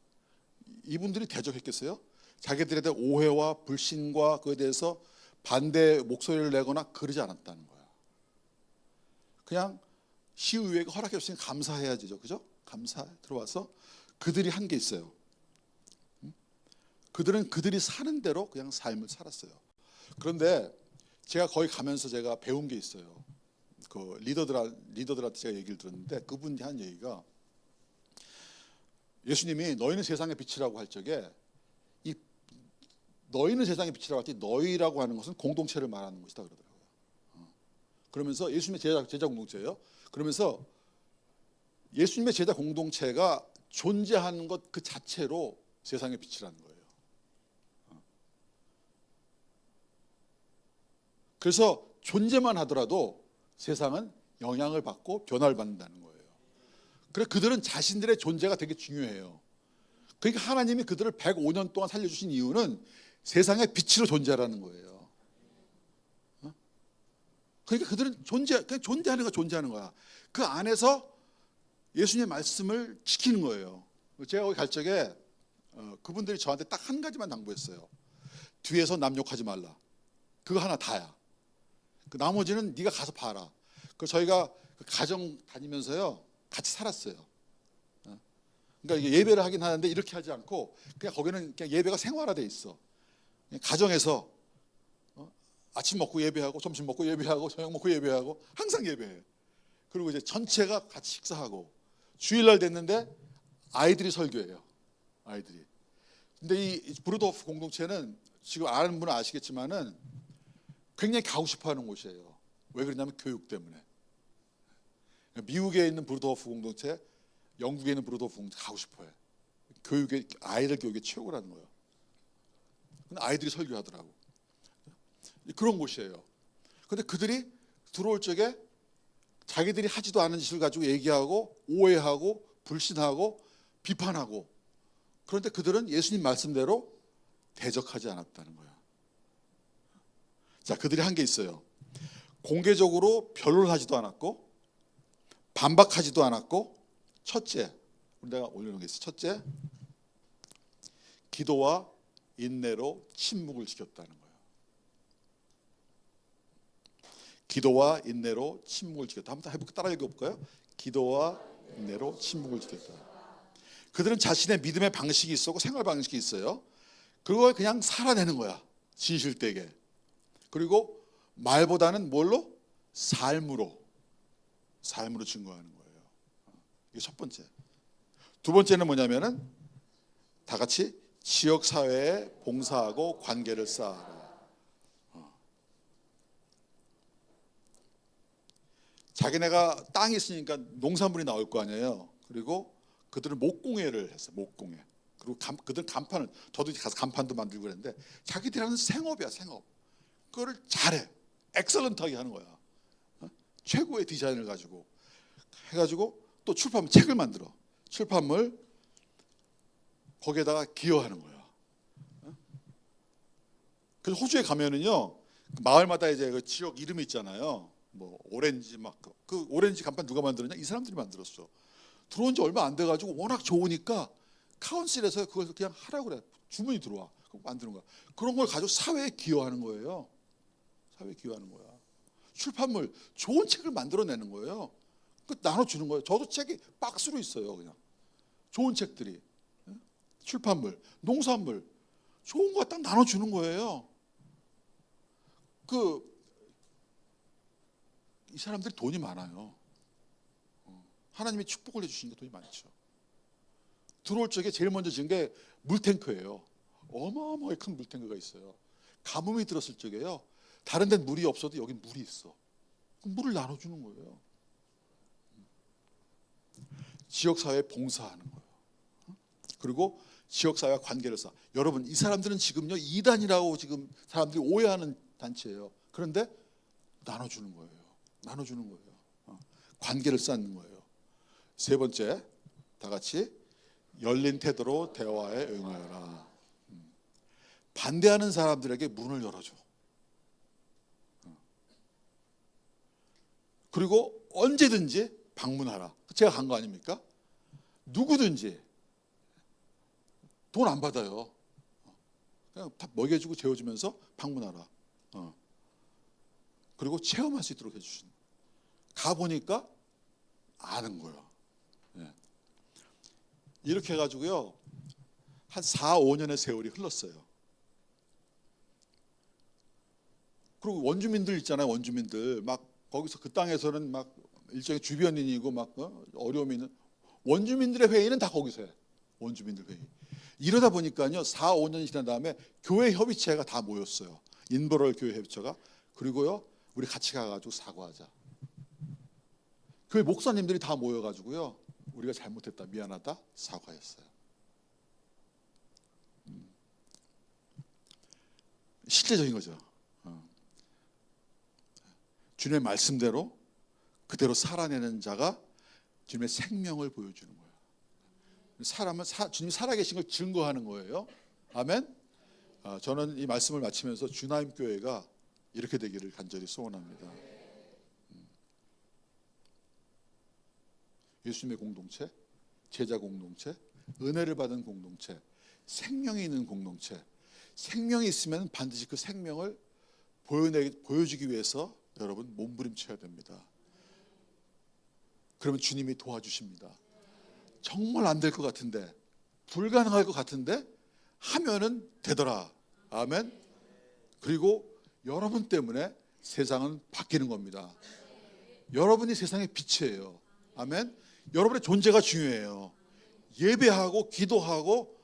이분들이 대적했겠어요? 자기들에 대한 오해와 불신과 그에 대해서 반대 목소리를 내거나 그러지 않았다는 거야. 그냥 시의회가 허락해 주시니 감사해야죠. 그죠? 감사해. 들어와서 그들이 한 게 있어요. 그들은 그들이 사는 대로 그냥 삶을 살았어요. 그런데 제가 거기 가면서 제가 배운 게 있어요. 그 리더들한테 제가 얘기를 들었는데, 그분이 한 얘기가, 예수님이 너희는 세상의 빛이라고 할 적에 이 너희는 세상의 빛이라고 할 때 너희라고 하는 것은 공동체를 말하는 것이다 그러더라고요. 그러면서 예수님의 제자 공동체예요. 그러면서 예수님의 제자 공동체가 존재하는 것 그 자체로 세상의 빛이라는 거예요. 그래서 존재만 하더라도 세상은 영향을 받고 변화를 받는다는 거예요. 그래서 그들은 자신들의 존재가 되게 중요해요. 그러니까 하나님이 그들을 105년 동안 살려주신 이유는 세상의 빛으로 존재하라는 거예요. 그러니까 그들은 그냥 존재하는 거야. 그 안에서 예수님의 말씀을 지키는 거예요. 제가 거기 갈 적에 그분들이 저한테 딱 한 가지만 당부했어요. 뒤에서 남 욕하지 말라. 그거 하나 다야. 그 나머지는 네가 가서 봐라. 그 저희가 그 가정 다니면서요 같이 살았어요. 그러니까 예배를 하긴 하는데 이렇게 하지 않고 그냥 거기는 그냥 예배가 생활화돼 있어. 그냥 가정에서 아침 먹고 예배하고, 점심 먹고 예배하고, 저녁 먹고 예배하고, 항상 예배해. 그리고 이제 전체가 같이 식사하고, 주일날 됐는데 아이들이 설교해요. 아이들이. 근데 이 브루도프 공동체는 지금 아는 분은 아시겠지만은 굉장히 가고 싶어하는 곳이에요. 왜 그러냐면 교육 때문에. 미국에 있는 브루도프 공동체, 영국에 있는 브루도프 공동체 가고 싶어해. 교육에 아이들 교육에 최고라는 거예요. 근데 아이들이 설교하더라고. 그런 곳이에요. 근데 그들이 들어올 적에 자기들이 하지도 않은 짓을 가지고 얘기하고 오해하고 불신하고 비판하고, 그런데 그들은 예수님 말씀대로 대적하지 않았다는 거예요. 자, 그들이 한 게 있어요. 공개적으로 변론을 하지도 않았고 반박하지도 않았고, 첫째, 내가 올려놓은 게 있어요. 첫째, 기도와 인내로 침묵을 지켰다는 거예요. 기도와 인내로 침묵을 지켰다. 한번 해볼까? 따라 읽어볼까요? 기도와 인내로 침묵을 지켰다. 그들은 자신의 믿음의 방식이 있었고 생활 방식이 있어요. 그걸 그냥 살아내는 거야, 진실되게. 그리고 말보다는 뭘로? 삶으로 증거하는 거예요. 이게 첫 번째. 두 번째는 뭐냐면은 다 같이 지역 사회에 봉사하고 관계를 쌓아라. 자기네가 땅이 있으니까 농산물이 나올 거 아니에요. 그리고 그들은 목공예를 했어요. 목공예. 그리고 그들은 간판을, 저도 가서 간판도 만들고 그랬는데 자기들이 하는 생업이야, 생업. 그거를 잘해. 엑셀런트하게 하는 거야. 최고의 디자인을 가지고 해가지고 또 출판물, 책을 만들어. 출판물 거기에다가 기여하는 거야. 그래서 호주에 가면은요, 마을마다 이제 그 지역 이름이 있잖아요. 뭐 오렌지, 막 그 오렌지 간판 누가 만들었냐? 이 사람들이 만들었어. 들어온 지 얼마 안 돼가지고 워낙 좋으니까 카운슬에서 그걸 그냥 하라고 그래. 주문이 들어와. 그거 만드는 거야. 그런 걸 가지고 사회에 기여하는 거예요. 사회에 기여하는 거야. 출판물, 좋은 책을 만들어내는 거예요. 그 나눠주는 거예요. 저도 책이 박스로 있어요. 그냥 좋은 책들이, 출판물, 농산물, 좋은 거 딱 나눠주는 거예요. 이 사람들이 돈이 많아요. 하나님이 축복을 해주시니까 돈이 많죠. 들어올 적에 제일 먼저 지은 게 물탱크예요. 어마어마하게 큰 물탱크가 있어요. 가뭄이 들었을 적에요, 다른 데는 물이 없어도 여기 물이 있어. 물을 나눠주는 거예요. 지역사회에 봉사하는 거예요. 그리고 지역사회와 관계를 쌓아. 여러분, 이 사람들은 지금요, 이단이라고 지금 사람들이 오해하는 단체예요. 그런데 나눠주는 거예요. 나눠주는 거예요. 관계를 쌓는 거예요. 세 번째, 다 같이 열린 태도로 대화에 응하여라. 반대하는 사람들에게 문을 열어줘. 그리고 언제든지 방문하라. 제가 간 거 아닙니까? 누구든지 돈 안 받아요. 그냥 다 먹여주고 재워주면서 방문하라. 그리고 체험할 수 있도록 해주신. 가보니까 아는 거예요. 이렇게 해가지고요, 한 4, 5년의 세월이 흘렀어요. 그리고 원주민들 있잖아요. 원주민들 막 거기서 그 땅에서는 막 일종의 주변인이고 막 어려움이 있는 원주민들의 회의는 다 거기서 해. 원주민들 회의. 이러다 보니까요, 4, 5년이 지난 다음에 교회 협의체가 다 모였어요. 인버럴 교회 협의체가. 그리고요, 우리 같이 가가지고 사과하자. 교회 목사님들이 다 모여가지고요, 우리가 잘못했다, 미안하다, 사과했어요. 실제적인 거죠. 주님의 말씀대로 그대로 살아내는 자가 주님의 생명을 보여주는 거예요. 사람은 주님이 살아계신 걸 증거하는 거예요. 아멘. 저는 이 말씀을 마치면서 주나임 교회가 이렇게 되기를 간절히 소원합니다. 예수님의 공동체, 제자 공동체, 은혜를 받은 공동체, 생명이 있는 공동체. 생명이 있으면 반드시 그 생명을 보여주기 위해서 여러분 몸부림쳐야 됩니다. 그러면 주님이 도와주십니다. 정말 안 될 것 같은데, 불가능할 것 같은데 하면은 되더라. 아멘. 그리고 여러분 때문에 세상은 바뀌는 겁니다. 여러분이 세상의 빛이에요. 아멘. 여러분의 존재가 중요해요. 예배하고 기도하고,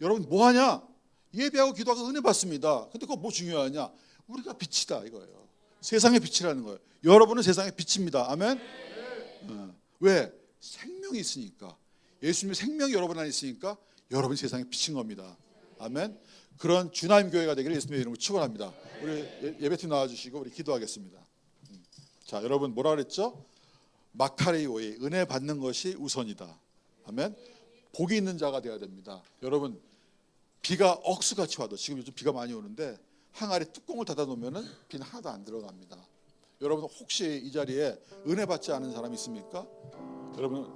여러분 뭐 하냐? 예배하고 기도하고 은혜 받습니다. 근데 그거 뭐 중요하냐? 우리가 빛이다 이거예요. 세상의 빛이라는 거예요. 여러분은 세상의 빛입니다. 아멘. 왜? 생명이 있으니까. 예수님의 생명이 여러분 안에 있으니까 여러분이 세상에 비친 겁니다. 아멘. 그런 주나임 교회가 되기를 예수님의 이름으로 축원합니다. 우리 예배팀 나와주시고 우리 기도하겠습니다. 자, 여러분 뭐라 그랬죠? 마카리오의 은혜 받는 것이 우선이다. 아멘. 복이 있는 자가 되어야 됩니다. 여러분 비가 억수같이 와도 지금 요즘 비가 많이 오는데 항아리 뚜껑을 닫아 놓으면은 비는 하나도 안 들어갑니다. 여러분 혹시 이 자리에 은혜 받지 않은 사람 있습니까? 여러분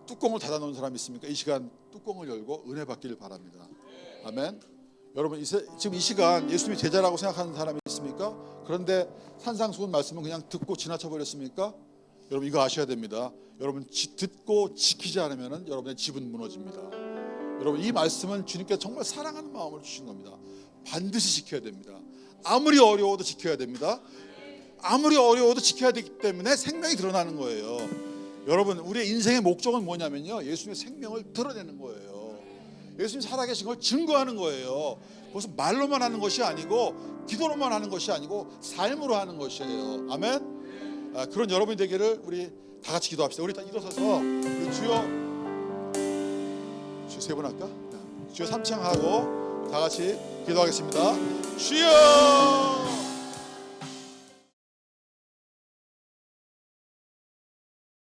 뚜껑을 닫아 놓은 사람 있습니까? 이 시간 뚜껑을 열고 은혜 받기를 바랍니다. 아멘. 여러분 지금 이 시간 예수님이 제자라고 생각하는 사람이 있습니까? 그런데 산상수훈 말씀은 그냥 듣고 지나쳐 버렸습니까? 여러분 이거 아셔야 됩니다. 여러분 듣고 지키지 않으면 여러분의 집은 무너집니다. 여러분 이 말씀은 주님께서 정말 사랑하는 마음을 주신 겁니다. 반드시 지켜야 됩니다. 아무리 어려워도 지켜야 됩니다. 아무리 어려워도 지켜야 되기 때문에 생명이 드러나는 거예요. 여러분 우리의 인생의 목적은 뭐냐면요, 예수님의 생명을 드러내는 거예요. 예수님 살아계신 걸 증거하는 거예요. 그것은 말로만 하는 것이 아니고 기도로만 하는 것이 아니고 삶으로 하는 것이에요. 아멘. 그런 여러분이 되기를 우리 다 같이 기도합시다. 우리 다 일어서서 우리 주여 세 번 할까? 주여 삼창하고 다 같이 기도하겠습니다. 주여